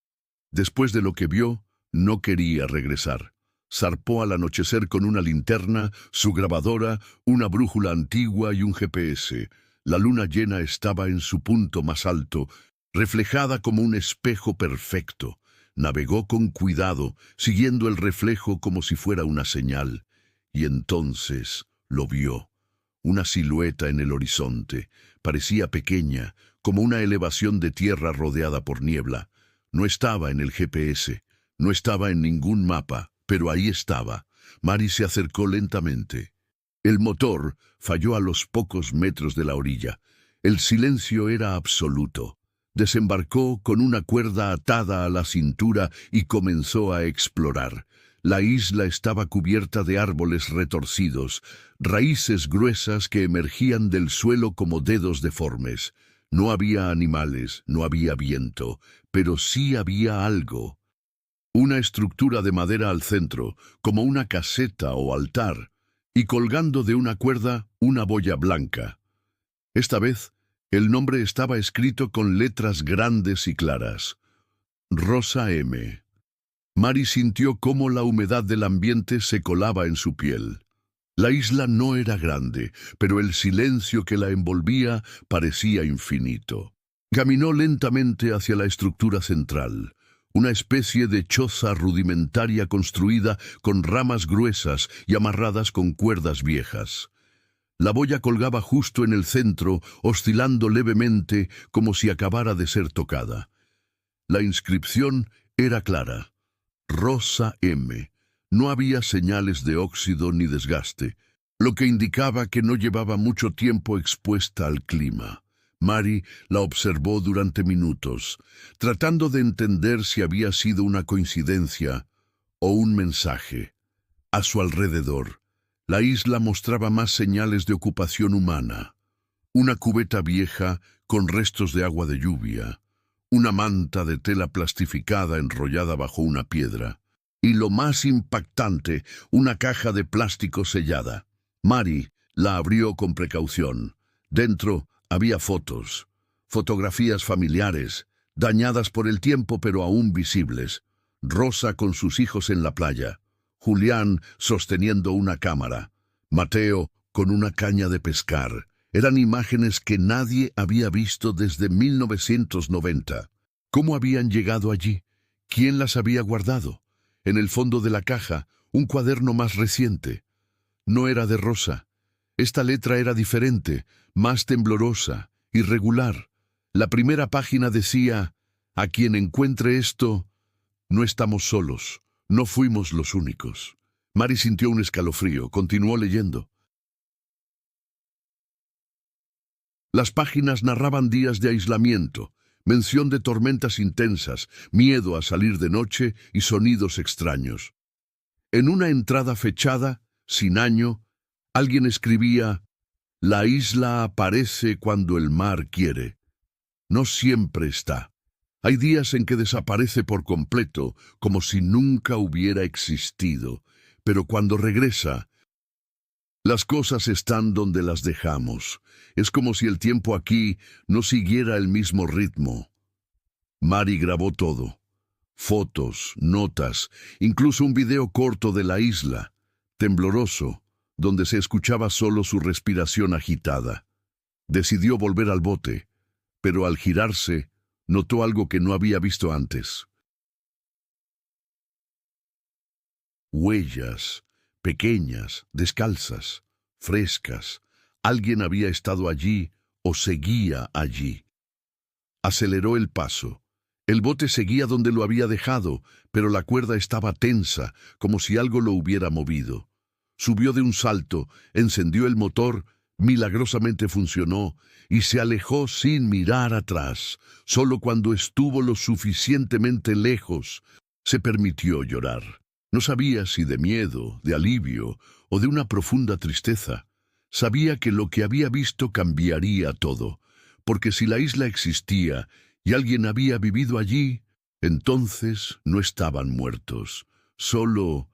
Después de lo que vio, no quería regresar. Zarpó al anochecer con una linterna, su grabadora, una brújula antigua y un GPS. La luna llena estaba en su punto más alto, reflejada como un espejo perfecto. Navegó con cuidado, siguiendo el reflejo como si fuera una señal. Y entonces lo vio. Una silueta en el horizonte. Parecía pequeña, como una elevación de tierra rodeada por niebla. No estaba en el GPS, no estaba en ningún mapa, pero ahí estaba. Mari se acercó lentamente. El motor falló a los pocos metros de la orilla. El silencio era absoluto. Desembarcó con una cuerda atada a la cintura y comenzó a explorar. La isla estaba cubierta de árboles retorcidos, raíces gruesas que emergían del suelo como dedos deformes. No había animales, no había viento, pero sí había algo. Una estructura de madera al centro, como una caseta o altar, y colgando de una cuerda una boya blanca. Esta vez, el nombre estaba escrito con letras grandes y claras. Rosa M. Mari sintió cómo la humedad del ambiente se colaba en su piel. La isla no era grande, pero el silencio que la envolvía parecía infinito. Caminó lentamente hacia la estructura central, una especie de choza rudimentaria construida con ramas gruesas y amarradas con cuerdas viejas. La boya colgaba justo en el centro, oscilando levemente como si acabara de ser tocada. La inscripción era clara. Rosa M. No había señales de óxido ni desgaste, lo que indicaba que no llevaba mucho tiempo expuesta al clima. Mari la observó durante minutos, tratando de entender si había sido una coincidencia o un mensaje. A su alrededor, la isla mostraba más señales de ocupación humana. Una cubeta vieja con restos de agua de lluvia, una manta de tela plastificada enrollada bajo una piedra, y lo más impactante, una caja de plástico sellada. Mari la abrió con precaución. Dentro había fotos, fotografías familiares, dañadas por el tiempo pero aún visibles. Rosa con sus hijos en la playa, Julián sosteniendo una cámara, Mateo con una caña de pescar. Eran imágenes que nadie había visto desde 1990. ¿Cómo habían llegado allí? ¿Quién las había guardado? En el fondo de la caja, un cuaderno más reciente. No era de Rosa. Esta letra era diferente, más temblorosa, irregular. La primera página decía: a quien encuentre esto, no estamos solos, no fuimos los únicos. Mari sintió un escalofrío, continuó leyendo. Las páginas narraban días de aislamiento, mención de tormentas intensas, miedo a salir de noche y sonidos extraños. En una entrada fechada, sin año, alguien escribía: la isla aparece cuando el mar quiere. No siempre está. Hay días en que desaparece por completo, como si nunca hubiera existido, pero cuando regresa, las cosas están donde las dejamos. Es como si el tiempo aquí no siguiera el mismo ritmo. Mari grabó todo. Fotos, notas, incluso un video corto de la isla, tembloroso, donde se escuchaba solo su respiración agitada. Decidió volver al bote, pero al girarse, notó algo que no había visto antes. Huellas, pequeñas, descalzas, frescas. Alguien había estado allí o seguía allí. Aceleró el paso. El bote seguía donde lo había dejado, pero la cuerda estaba tensa, como si algo lo hubiera movido. Subió de un salto, encendió el motor, milagrosamente funcionó, y se alejó sin mirar atrás. Solo cuando estuvo lo suficientemente lejos, se permitió llorar. No sabía si de miedo, de alivio o de una profunda tristeza. Sabía que lo que había visto cambiaría todo, porque si la isla existía y alguien había vivido allí, entonces no estaban muertos, solo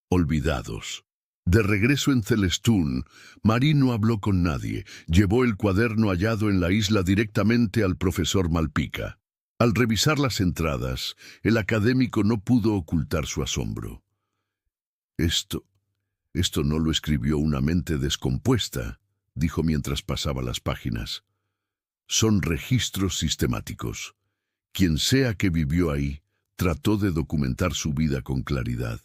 olvidados. De regreso en Celestún, Mari no habló con nadie. Llevó el cuaderno hallado en la isla directamente al profesor Malpica. Al revisar las entradas, el académico no pudo ocultar su asombro. Esto no lo escribió una mente descompuesta, dijo mientras pasaba las páginas. Son registros sistemáticos. Quien sea que vivió ahí, trató de documentar su vida con claridad.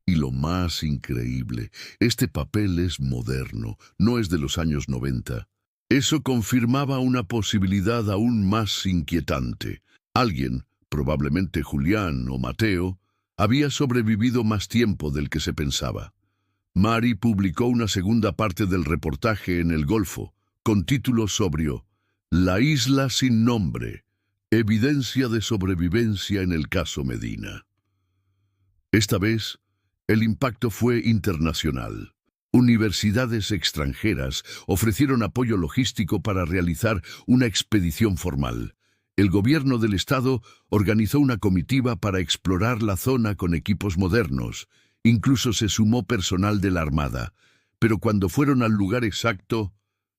Y lo más increíble, este papel es moderno, no es de los años 90. Eso confirmaba una posibilidad aún más inquietante. Alguien, probablemente Julián o Mateo, había sobrevivido más tiempo del que se pensaba. Mari publicó una segunda parte del reportaje en El Golfo, con título sobrio: La isla sin nombre, evidencia de sobrevivencia en el caso Medina. Esta vez, el impacto fue internacional. Universidades extranjeras ofrecieron apoyo logístico para realizar una expedición formal. El gobierno del estado organizó una comitiva para explorar la zona con equipos modernos. Incluso se sumó personal de la Armada. Pero cuando fueron al lugar exacto,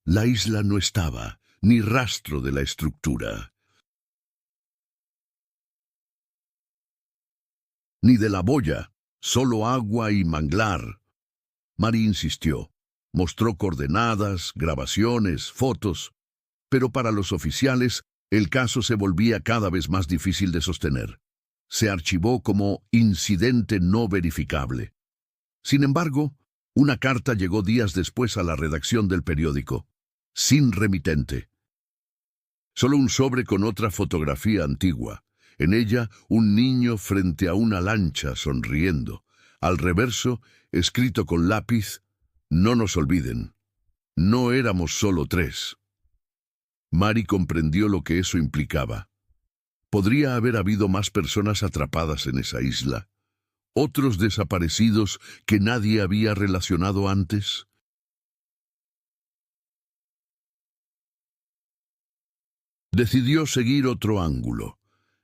la isla no estaba, ni rastro de la estructura. Ni de la boya, solo agua y manglar. Mari insistió. Mostró coordenadas, grabaciones, fotos. Pero para los oficiales, el caso se volvía cada vez más difícil de sostener. Se archivó como incidente no verificable. Sin embargo, una carta llegó días después a la redacción del periódico, sin remitente. Solo un sobre con otra fotografía antigua. En ella, un niño frente a una lancha sonriendo. Al reverso, escrito con lápiz: No nos olviden, no éramos solo 3. Mari comprendió lo que eso implicaba. ¿Podría haber habido más personas atrapadas en esa isla? ¿Otros desaparecidos que nadie había relacionado antes? Decidió seguir otro ángulo.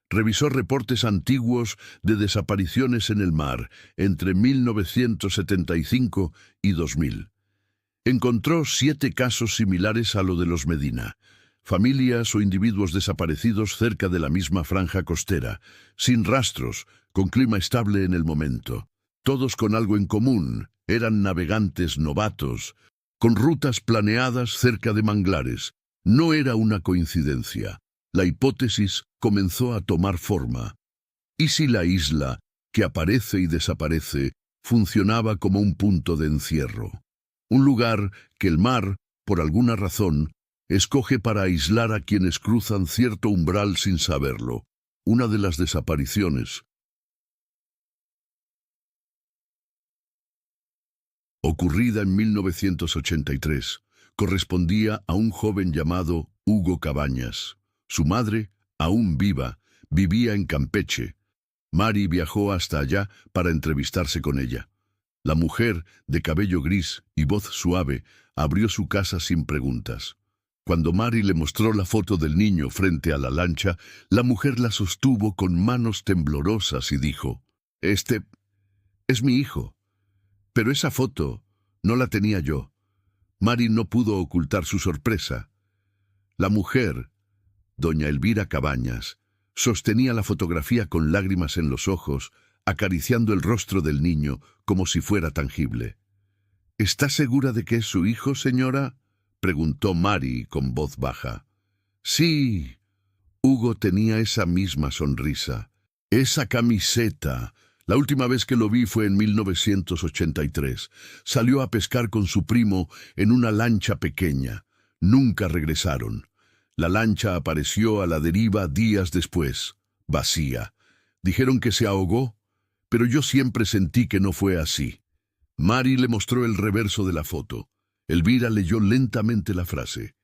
Revisó reportes antiguos de desapariciones en el mar entre 1975 y 2000. Encontró 7 casos similares a lo de los Medina. Familias o individuos desaparecidos cerca de la misma franja costera, sin rastros, con clima estable en el momento. Todos con algo en común: eran navegantes novatos, con rutas planeadas cerca de manglares. No era una coincidencia. La hipótesis comenzó a tomar forma. ¿Y si la isla, que aparece y desaparece, funcionaba como un punto de encierro? Un lugar que el mar, por alguna razón, escoge para aislar a quienes cruzan cierto umbral sin saberlo. Una de las desapariciones, ocurrida en 1983, correspondía a un joven llamado Hugo Cabañas. Su madre, aún viva, vivía en Campeche. Mari viajó hasta allá para entrevistarse con ella. La mujer, de cabello gris y voz suave, abrió su casa sin preguntas. Cuando Mari le mostró la foto del niño frente a la lancha, la mujer la sostuvo con manos temblorosas y dijo: «Este es mi hijo. Pero esa foto no la tenía yo». Mari no pudo ocultar su sorpresa. La mujer, doña Elvira Cabañas, Sostenía la fotografía con lágrimas en los ojos, acariciando el rostro del niño como si fuera tangible. —¿Está segura de que es su hijo, señora? —preguntó Mary con voz baja. —Sí. Hugo tenía esa misma sonrisa. Esa camiseta. La última vez que lo vi fue en 1983. Salió a pescar con su primo en una lancha pequeña. Nunca regresaron. La lancha apareció a la deriva días después, vacía. Dijeron que se ahogó, pero yo siempre sentí que no fue así. Mary le mostró el reverso de la foto. Elvira leyó lentamente la frase.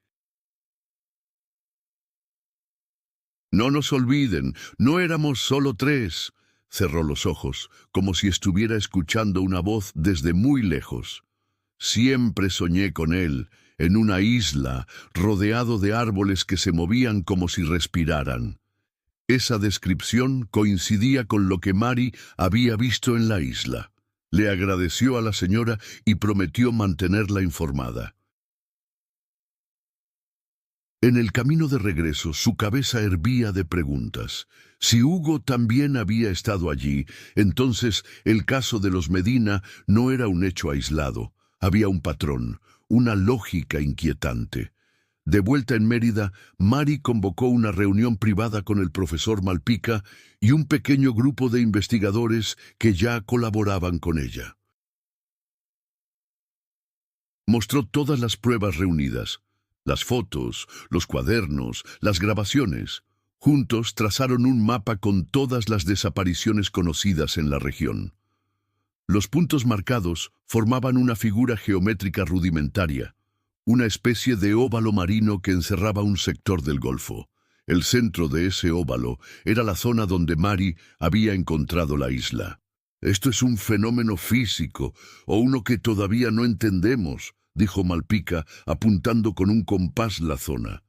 No nos olviden, no éramos solo 3. Cerró los ojos, como si estuviera escuchando una voz desde muy lejos. Siempre soñé con él, en una isla, rodeado de árboles que se movían como si respiraran. Esa descripción coincidía con lo que Mary había visto en la isla. Le agradeció a la señora y prometió mantenerla informada. En el camino de regreso, su cabeza hervía de preguntas. Si Hugo también había estado allí, entonces el caso de los Medina no era un hecho aislado. Había un patrón, una lógica inquietante. De vuelta en Mérida, Mary convocó una reunión privada con el profesor Malpica y un pequeño grupo de investigadores que ya colaboraban con ella. Mostró todas las pruebas reunidas. Las fotos, los cuadernos, las grabaciones. Juntos trazaron un mapa con todas las desapariciones conocidas en la región. Los puntos marcados formaban una figura geométrica rudimentaria, una especie de óvalo marino que encerraba un sector del Golfo. El centro de ese óvalo era la zona donde Mary había encontrado la isla. «Esto es un fenómeno físico, o uno que todavía no entendemos», dijo Malpica, apuntando con un compás la zona.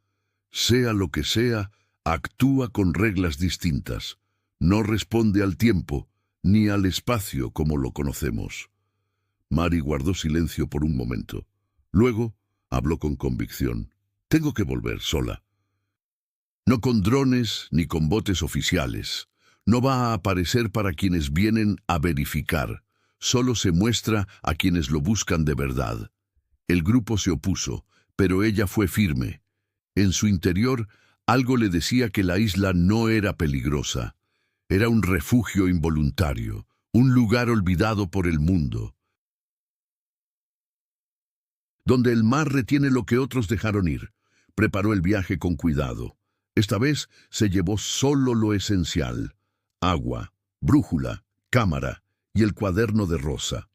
«Sea lo que sea, actúa con reglas distintas. No responde al tiempo, ni al espacio como lo conocemos». Mary guardó silencio por un momento. Luego habló con convicción. «Tengo que volver sola. No con drones ni con botes oficiales. No va a aparecer para quienes vienen a verificar. Solo se muestra a quienes lo buscan de verdad». El grupo se opuso, pero ella fue firme. En su interior, algo le decía que la isla no era peligrosa. Era un refugio involuntario, un lugar olvidado por el mundo, donde el mar retiene lo que otros dejaron ir. Preparó el viaje con cuidado. Esta vez se llevó solo lo esencial: agua, brújula, cámara y el cuaderno de Rosa.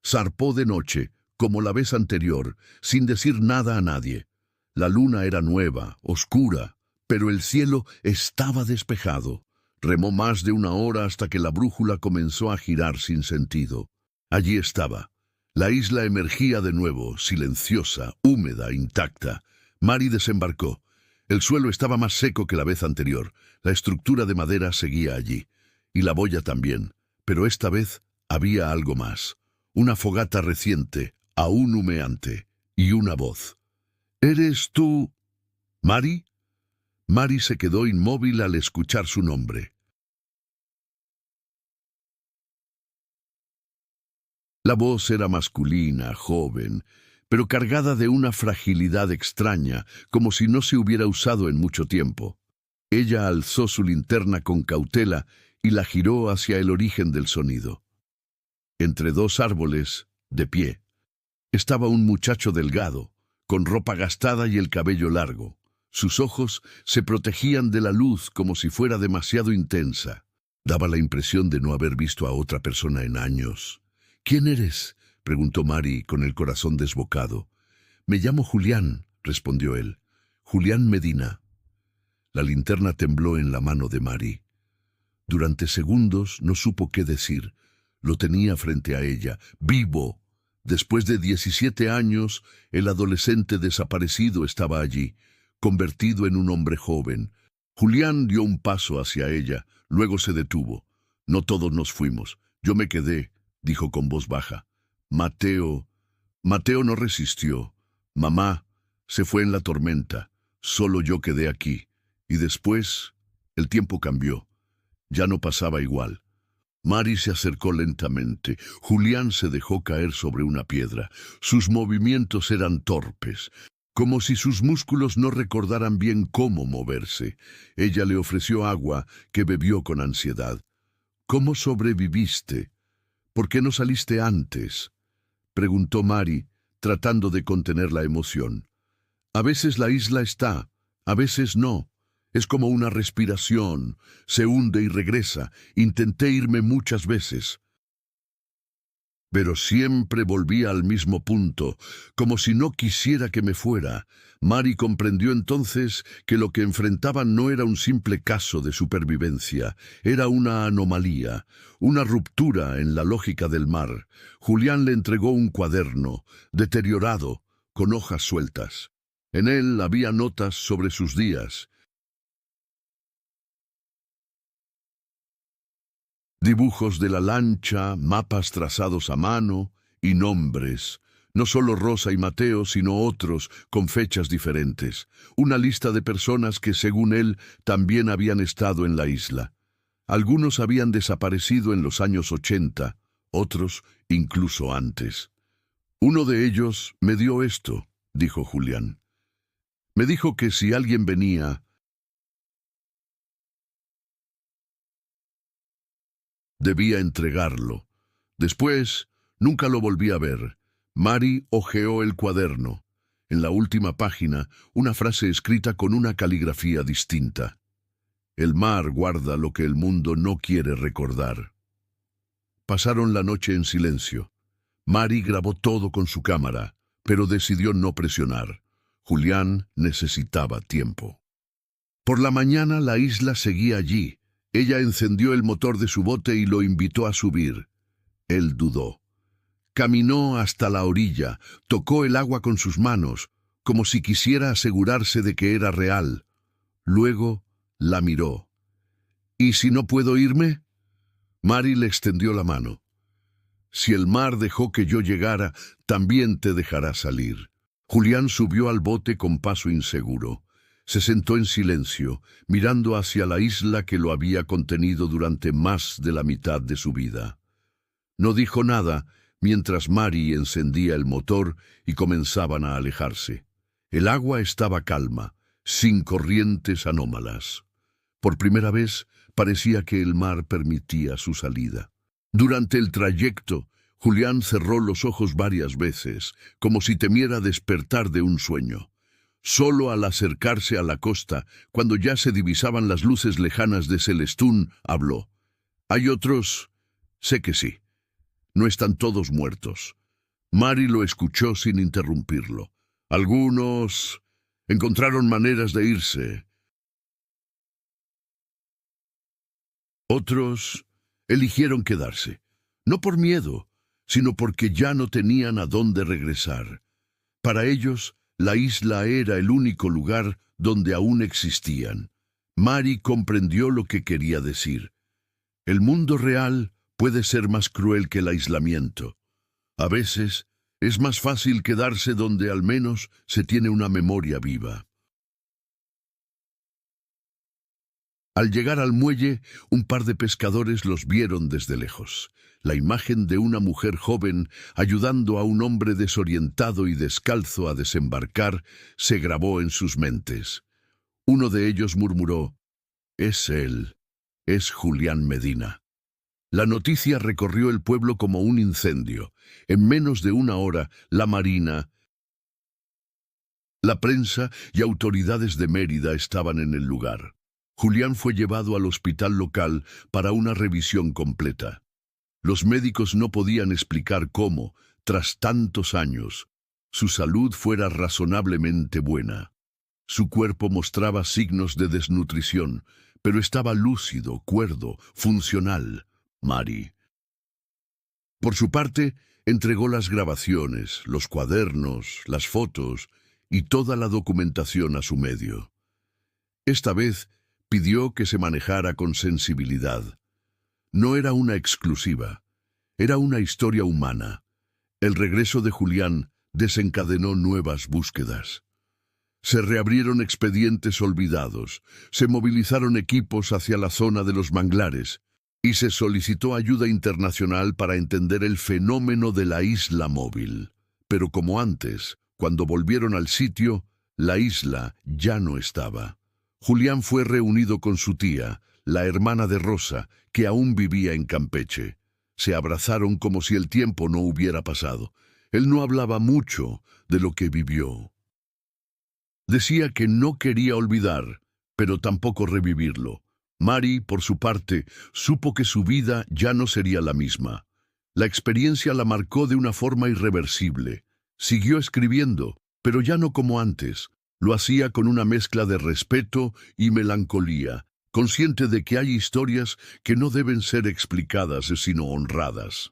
Zarpó de noche, como la vez anterior, sin decir nada a nadie. La luna era nueva, oscura, pero el cielo estaba despejado. Remó más de 1 hora hasta que la brújula comenzó a girar sin sentido. Allí estaba. La isla emergía de nuevo, silenciosa, húmeda, intacta. Mary desembarcó. El suelo estaba más seco que la vez anterior. La estructura de madera seguía allí. Y la boya también. Pero esta vez había algo más. Una fogata reciente, aún humeante, y una voz. «¿Eres tú, Mary?» Mary se quedó inmóvil al escuchar su nombre. La voz era masculina, joven, pero cargada de una fragilidad extraña, como si no se hubiera usado en mucho tiempo. Ella alzó su linterna con cautela y la giró hacia el origen del sonido. Entre 2 árboles, de pie, estaba un muchacho delgado, con ropa gastada y el cabello largo. Sus ojos se protegían de la luz como si fuera demasiado intensa. Daba la impresión de no haber visto a otra persona en años. «¿Quién eres?», preguntó Mary con el corazón desbocado. «Me llamo Julián», respondió él. «Julián Medina». La linterna tembló en la mano de Mary. Durante segundos no supo qué decir. Lo tenía frente a ella, vivo. Después de 17 años, el adolescente desaparecido estaba allí, convertido en un hombre joven. Julián dio un paso hacia ella, luego se detuvo. «No todos nos fuimos. Yo me quedé», dijo con voz baja. Mateo no resistió. Mamá se fue en la tormenta. Solo yo quedé aquí. Y después El tiempo cambió. Ya no pasaba igual. Mari se acercó lentamente. Julián se dejó caer sobre una piedra. Sus movimientos eran torpes, como si sus músculos no recordaran bien cómo moverse. Ella le ofreció agua, que bebió con ansiedad. ¿Cómo sobreviviste? ¿Por qué no saliste antes?, preguntó Mari, tratando de contener la emoción. A veces la isla está, a veces no. Es como una respiración, se hunde y regresa. Intenté irme muchas veces, pero siempre volvía al mismo punto, como si no quisiera que me fuera. Mari comprendió entonces que lo que enfrentaban no era un simple caso de supervivencia, era una anomalía, una ruptura en la lógica del mar. Julián le entregó un cuaderno, deteriorado, con hojas sueltas. En él había notas sobre sus días, dibujos de la lancha, mapas trazados a mano y nombres, no solo Rosa y Mateo, sino otros con fechas diferentes. Una lista de personas que, según él, también habían estado en la isla. Algunos habían desaparecido en los años 80, otros incluso antes. Uno de ellos me dio esto, dijo Julián. Me dijo que si alguien venía, debía entregarlo. Después, nunca lo volví a ver. Mari hojeó el cuaderno. En la última página, una frase escrita con una caligrafía distinta. El mar guarda lo que el mundo no quiere recordar. Pasaron la noche en silencio. Mari grabó todo con su cámara, pero decidió no presionar. Julián necesitaba tiempo. Por la mañana la isla seguía allí. Ella encendió el motor de su bote y lo invitó a subir. Él dudó. Caminó hasta la orilla, tocó el agua con sus manos, como si quisiera asegurarse de que era real. Luego la miró. ¿Y si no puedo irme? Mari le extendió la mano. Si el mar dejó que yo llegara, también te dejará salir. Julián subió al bote con paso inseguro. Se sentó en silencio, mirando hacia la isla que lo había contenido durante más de la mitad de su vida. No dijo nada mientras Mari encendía el motor y comenzaban a alejarse. El agua estaba calma, sin corrientes anómalas. Por primera vez parecía que el mar permitía su salida. Durante el trayecto, Julián cerró los ojos varias veces, como si temiera despertar de un sueño. Solo al acercarse a la costa, cuando ya se divisaban las luces lejanas de Celestún, habló. ¿Hay otros? Sé que sí. No están todos muertos. Mari lo escuchó sin interrumpirlo. Algunos encontraron maneras de irse. Otros eligieron quedarse, no por miedo, sino porque ya no tenían a dónde regresar. Para ellos, la isla era el único lugar donde aún existían. Mari comprendió lo que quería decir. El mundo real puede ser más cruel que el aislamiento. A veces, es más fácil quedarse donde al menos se tiene una memoria viva. Al llegar al muelle, un par de pescadores los vieron desde lejos. La imagen de una mujer joven ayudando a un hombre desorientado y descalzo a desembarcar se grabó en sus mentes. Uno de ellos murmuró, «Es él, es Julián Medina». La noticia recorrió el pueblo como un incendio. En menos de una hora, la Marina, la prensa y autoridades de Mérida estaban en el lugar. Julián fue llevado al hospital local para una revisión completa. Los médicos no podían explicar cómo, tras tantos años, su salud fuera razonablemente buena. Su cuerpo mostraba signos de desnutrición, pero estaba lúcido, cuerdo, funcional. Mari, por su parte, entregó las grabaciones, los cuadernos, las fotos y toda la documentación a su medio. Esta vez pidió que se manejara con sensibilidad. No era una exclusiva, era una historia humana. El regreso de Julián desencadenó nuevas búsquedas. Se reabrieron expedientes olvidados, se movilizaron equipos hacia la zona de los manglares y se solicitó ayuda internacional para entender el fenómeno de la isla móvil. Pero como antes, cuando volvieron al sitio, la isla ya no estaba. Julián fue reunido con su tía, la hermana de Rosa, que aún vivía en Campeche. Se abrazaron como si el tiempo no hubiera pasado. Él no hablaba mucho de lo que vivió. Decía que no quería olvidar, pero tampoco revivirlo. Mari, por su parte, supo que su vida ya no sería la misma. La experiencia la marcó de una forma irreversible. Siguió escribiendo, pero ya no como antes. Lo hacía con una mezcla de respeto y melancolía, consciente de que hay historias que no deben ser explicadas sino honradas.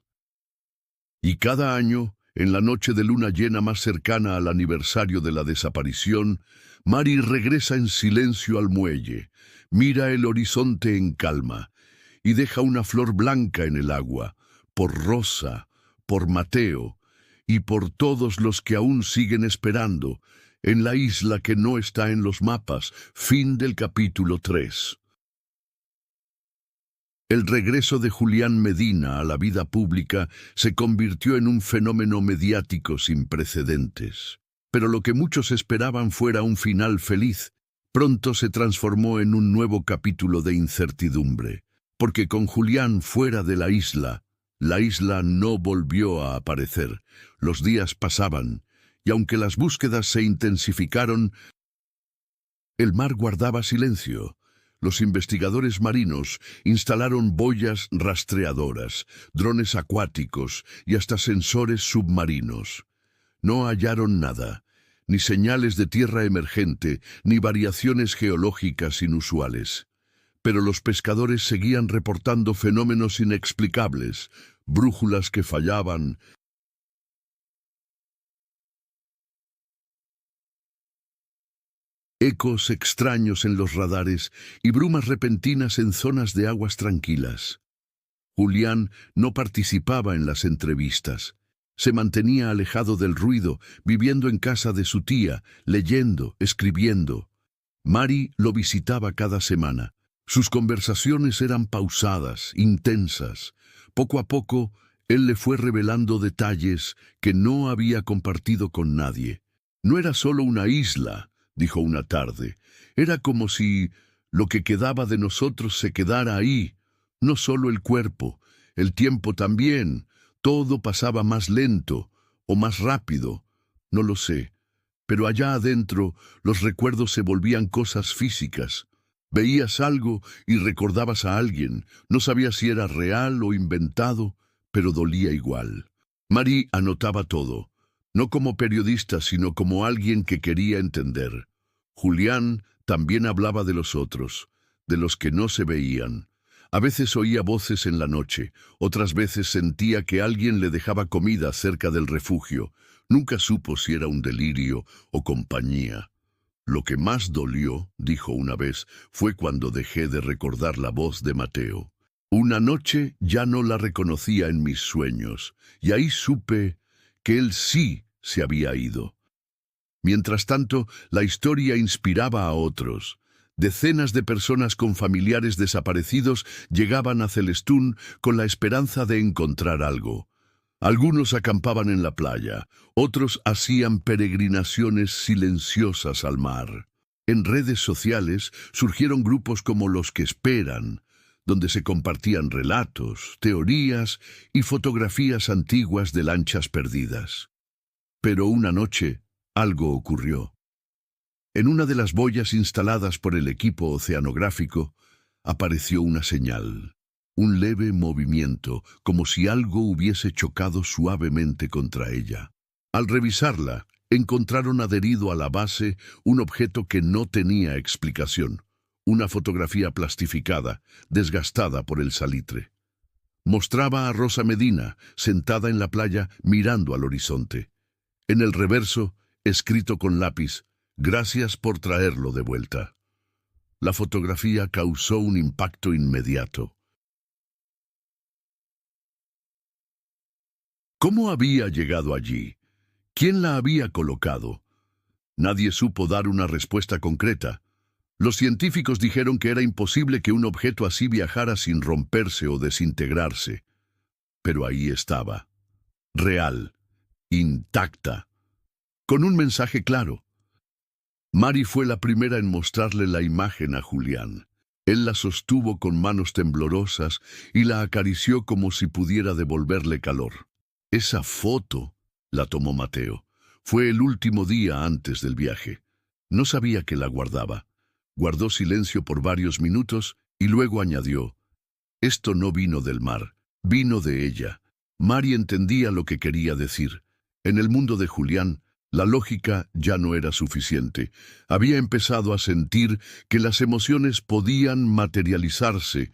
Y cada año, en la noche de luna llena más cercana al aniversario de la desaparición, Mari regresa en silencio al muelle, mira el horizonte en calma y deja una flor blanca en el agua, por Rosa, por Mateo y por todos los que aún siguen esperando en la isla que no está en los mapas. Fin del capítulo 3. El regreso de Julián Medina a la vida pública se convirtió en un fenómeno mediático sin precedentes. Pero lo que muchos esperaban fuera un final feliz, pronto se transformó en un nuevo capítulo de incertidumbre, porque con Julián fuera de la isla no volvió a aparecer. Los días pasaban, y aunque las búsquedas se intensificaron, el mar guardaba silencio. Los investigadores marinos instalaron boyas rastreadoras, drones acuáticos y hasta sensores submarinos. No hallaron nada, ni señales de tierra emergente, ni variaciones geológicas inusuales. Pero los pescadores seguían reportando fenómenos inexplicables, brújulas que fallaban, ecos extraños en los radares y brumas repentinas en zonas de aguas tranquilas. Julián no participaba en las entrevistas. Se mantenía alejado del ruido, viviendo en casa de su tía, leyendo, escribiendo. Mari lo visitaba cada semana. Sus conversaciones eran pausadas, intensas. Poco a poco, él le fue revelando detalles que no había compartido con nadie. No era solo una isla, dijo una tarde. Era como si lo que quedaba de nosotros se quedara ahí. No solo el cuerpo, el tiempo también. Todo pasaba más lento o más rápido. No lo sé. Pero allá adentro los recuerdos se volvían cosas físicas. Veías algo y recordabas a alguien. No sabías si era real o inventado, pero dolía igual. Mari anotaba todo, no como periodista, sino como alguien que quería entender. Julián también hablaba de los otros, de los que no se veían. A veces oía voces en la noche, otras veces sentía que alguien le dejaba comida cerca del refugio. Nunca supo si era un delirio o compañía. Lo que más dolió, dijo una vez, fue cuando dejé de recordar la voz de Mateo. Una noche ya no la reconocía en mis sueños, y ahí supe que él sí se había ido. Mientras tanto, la historia inspiraba a otros. Decenas de personas con familiares desaparecidos llegaban a Celestún con la esperanza de encontrar algo. Algunos acampaban en la playa, otros hacían peregrinaciones silenciosas al mar. En redes sociales surgieron grupos como Los que Esperan, donde se compartían relatos, teorías y fotografías antiguas de lanchas perdidas. Pero una noche, algo ocurrió. En una de las boyas instaladas por el equipo oceanográfico, apareció una señal. Un leve movimiento, como si algo hubiese chocado suavemente contra ella. Al revisarla, encontraron adherido a la base un objeto que no tenía explicación. Una fotografía plastificada, desgastada por el salitre. Mostraba a Rosa Medina, sentada en la playa, mirando al horizonte. En el reverso, escrito con lápiz, «Gracias por traerlo de vuelta». La fotografía causó un impacto inmediato. ¿Cómo había llegado allí? ¿Quién la había colocado? Nadie supo dar una respuesta concreta. Los científicos dijeron que era imposible que un objeto así viajara sin romperse o desintegrarse. Pero ahí estaba, real, intacta, con un mensaje claro. Mary fue la primera en mostrarle la imagen a Julián. Él la sostuvo con manos temblorosas y la acarició como si pudiera devolverle calor. Esa foto, la tomó Mateo, fue el último día antes del viaje. No sabía que la guardaba. Guardó silencio por varios minutos y luego añadió: «Esto no vino del mar, vino de ella». Mary entendía lo que quería decir. En el mundo de Julián, la lógica ya no era suficiente. Había empezado a sentir que las emociones podían materializarse,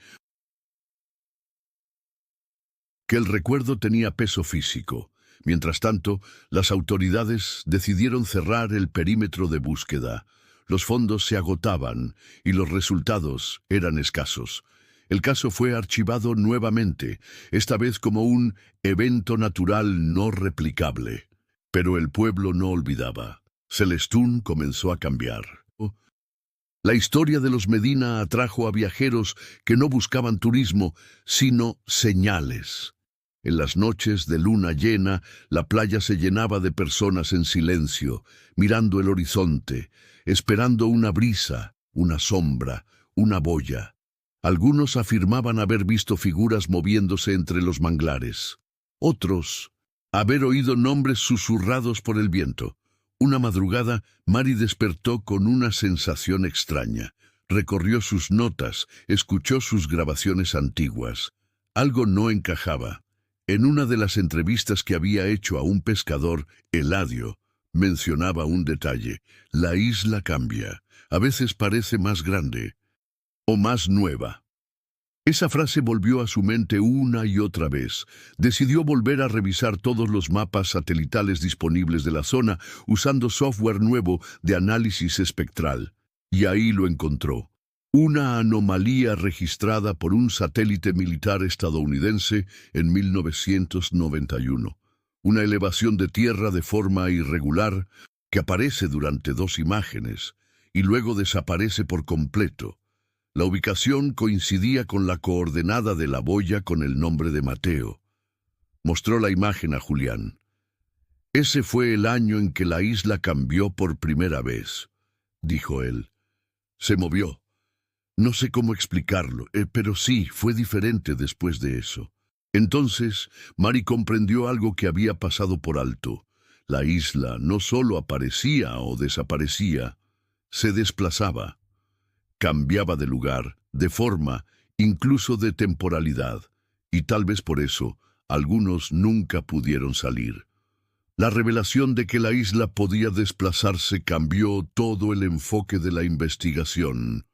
que el recuerdo tenía peso físico. Mientras tanto, las autoridades decidieron cerrar el perímetro de búsqueda. Los fondos se agotaban y los resultados eran escasos. El caso fue archivado nuevamente, esta vez como un evento natural no replicable. Pero el pueblo no olvidaba. Celestún comenzó a cambiar. La historia de los Medina atrajo a viajeros que no buscaban turismo, sino señales. En las noches de luna llena, la playa se llenaba de personas en silencio, mirando el horizonte, esperando una brisa, una sombra, una boya. Algunos afirmaban haber visto figuras moviéndose entre los manglares. Otros, haber oído nombres susurrados por el viento. Una madrugada, Mary despertó con una sensación extraña. Recorrió sus notas, escuchó sus grabaciones antiguas. Algo no encajaba. En una de las entrevistas que había hecho a un pescador, Eladio, mencionaba un detalle: la isla cambia, a veces parece más grande o más nueva. Esa frase volvió a su mente una y otra vez. Decidió volver a revisar todos los mapas satelitales disponibles de la zona usando software nuevo de análisis espectral. Y ahí lo encontró. Una anomalía registrada por un satélite militar estadounidense en 1991. Una elevación de tierra de forma irregular que aparece durante 2 imágenes y luego desaparece por completo. La ubicación coincidía con la coordenada de la boya con el nombre de Mateo. Mostró la imagen a Julián. «Ese fue el año en que la isla cambió por primera vez», dijo él. «Se movió. No sé cómo explicarlo, pero sí, fue diferente después de eso». Entonces, Mary comprendió algo que había pasado por alto. La isla no solo aparecía o desaparecía, se desplazaba. Cambiaba de lugar, de forma, incluso de temporalidad, y tal vez por eso algunos nunca pudieron salir. La revelación de que la isla podía desplazarse cambió todo el enfoque de la investigación.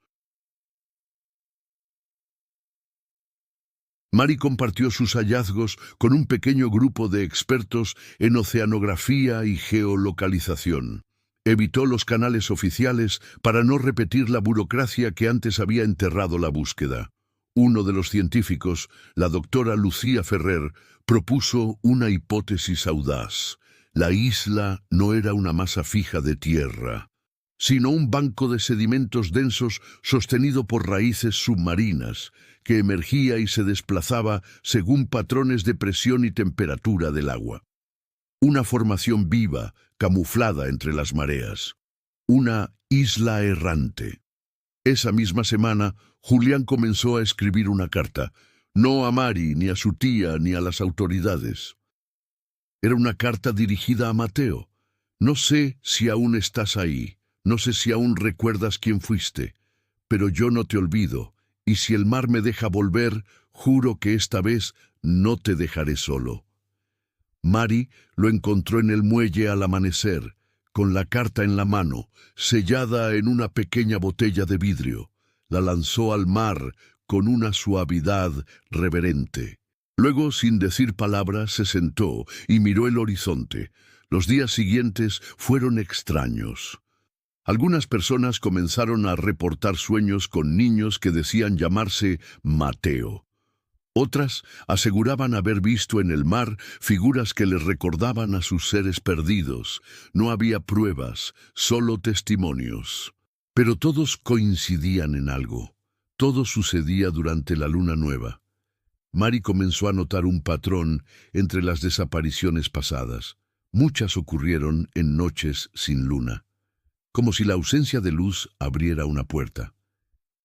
Mary compartió sus hallazgos con un pequeño grupo de expertos en oceanografía y geolocalización. Evitó los canales oficiales para no repetir la burocracia que antes había enterrado la búsqueda. Uno de los científicos, la doctora Lucía Ferrer, propuso una hipótesis audaz. La isla no era una masa fija de tierra, sino un banco de sedimentos densos sostenido por raíces submarinas, que emergía y se desplazaba según patrones de presión y temperatura del agua. Una formación viva, camuflada entre las mareas. Una isla errante. Esa misma semana, Julián comenzó a escribir una carta, no a Mary, ni a su tía, ni a las autoridades. Era una carta dirigida a Mateo. «No sé si aún estás ahí, no sé si aún recuerdas quién fuiste, pero yo no te olvido, y si el mar me deja volver, juro que esta vez no te dejaré solo». Mary lo encontró en el muelle al amanecer, con la carta en la mano, sellada en una pequeña botella de vidrio. La lanzó al mar con una suavidad reverente. Luego, sin decir palabra, se sentó y miró el horizonte. Los días siguientes fueron extraños. Algunas personas comenzaron a reportar sueños con niños que decían llamarse Mateo. Otras aseguraban haber visto en el mar figuras que les recordaban a sus seres perdidos. No había pruebas, solo testimonios. Pero todos coincidían en algo. Todo sucedía durante la luna nueva. Mary comenzó a notar un patrón entre las desapariciones pasadas. Muchas ocurrieron en noches sin luna, como si la ausencia de luz abriera una puerta.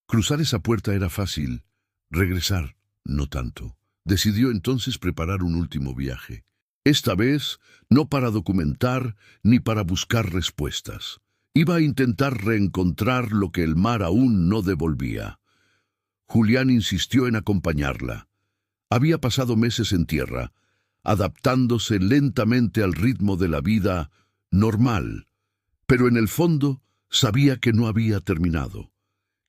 Cruzar esa puerta era fácil, regresar no tanto. Decidió entonces preparar un último viaje. Esta vez, no para documentar ni para buscar respuestas. Iba a intentar reencontrar lo que el mar aún no devolvía. Julián insistió en acompañarla. Había pasado meses en tierra, adaptándose lentamente al ritmo de la vida normal, pero en el fondo sabía que no había terminado,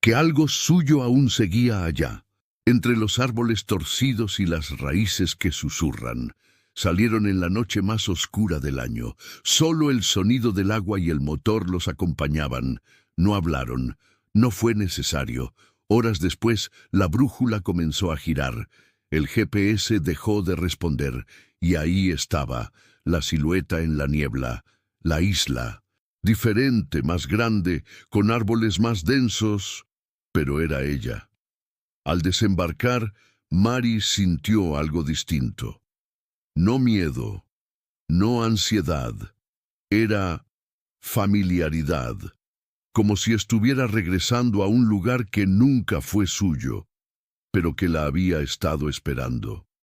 que algo suyo aún seguía allá. Entre los árboles torcidos y las raíces que susurran, salieron en la noche más oscura del año. Solo el sonido del agua y el motor los acompañaban. No hablaron, no fue necesario. Horas después, la brújula comenzó a girar. El GPS dejó de responder, y ahí estaba, la silueta en la niebla, la isla. Diferente, más grande, con árboles más densos, pero era ella. Al desembarcar, Mary sintió algo distinto. No miedo, no ansiedad, era familiaridad, como si estuviera regresando a un lugar que nunca fue suyo, pero que la había estado esperando.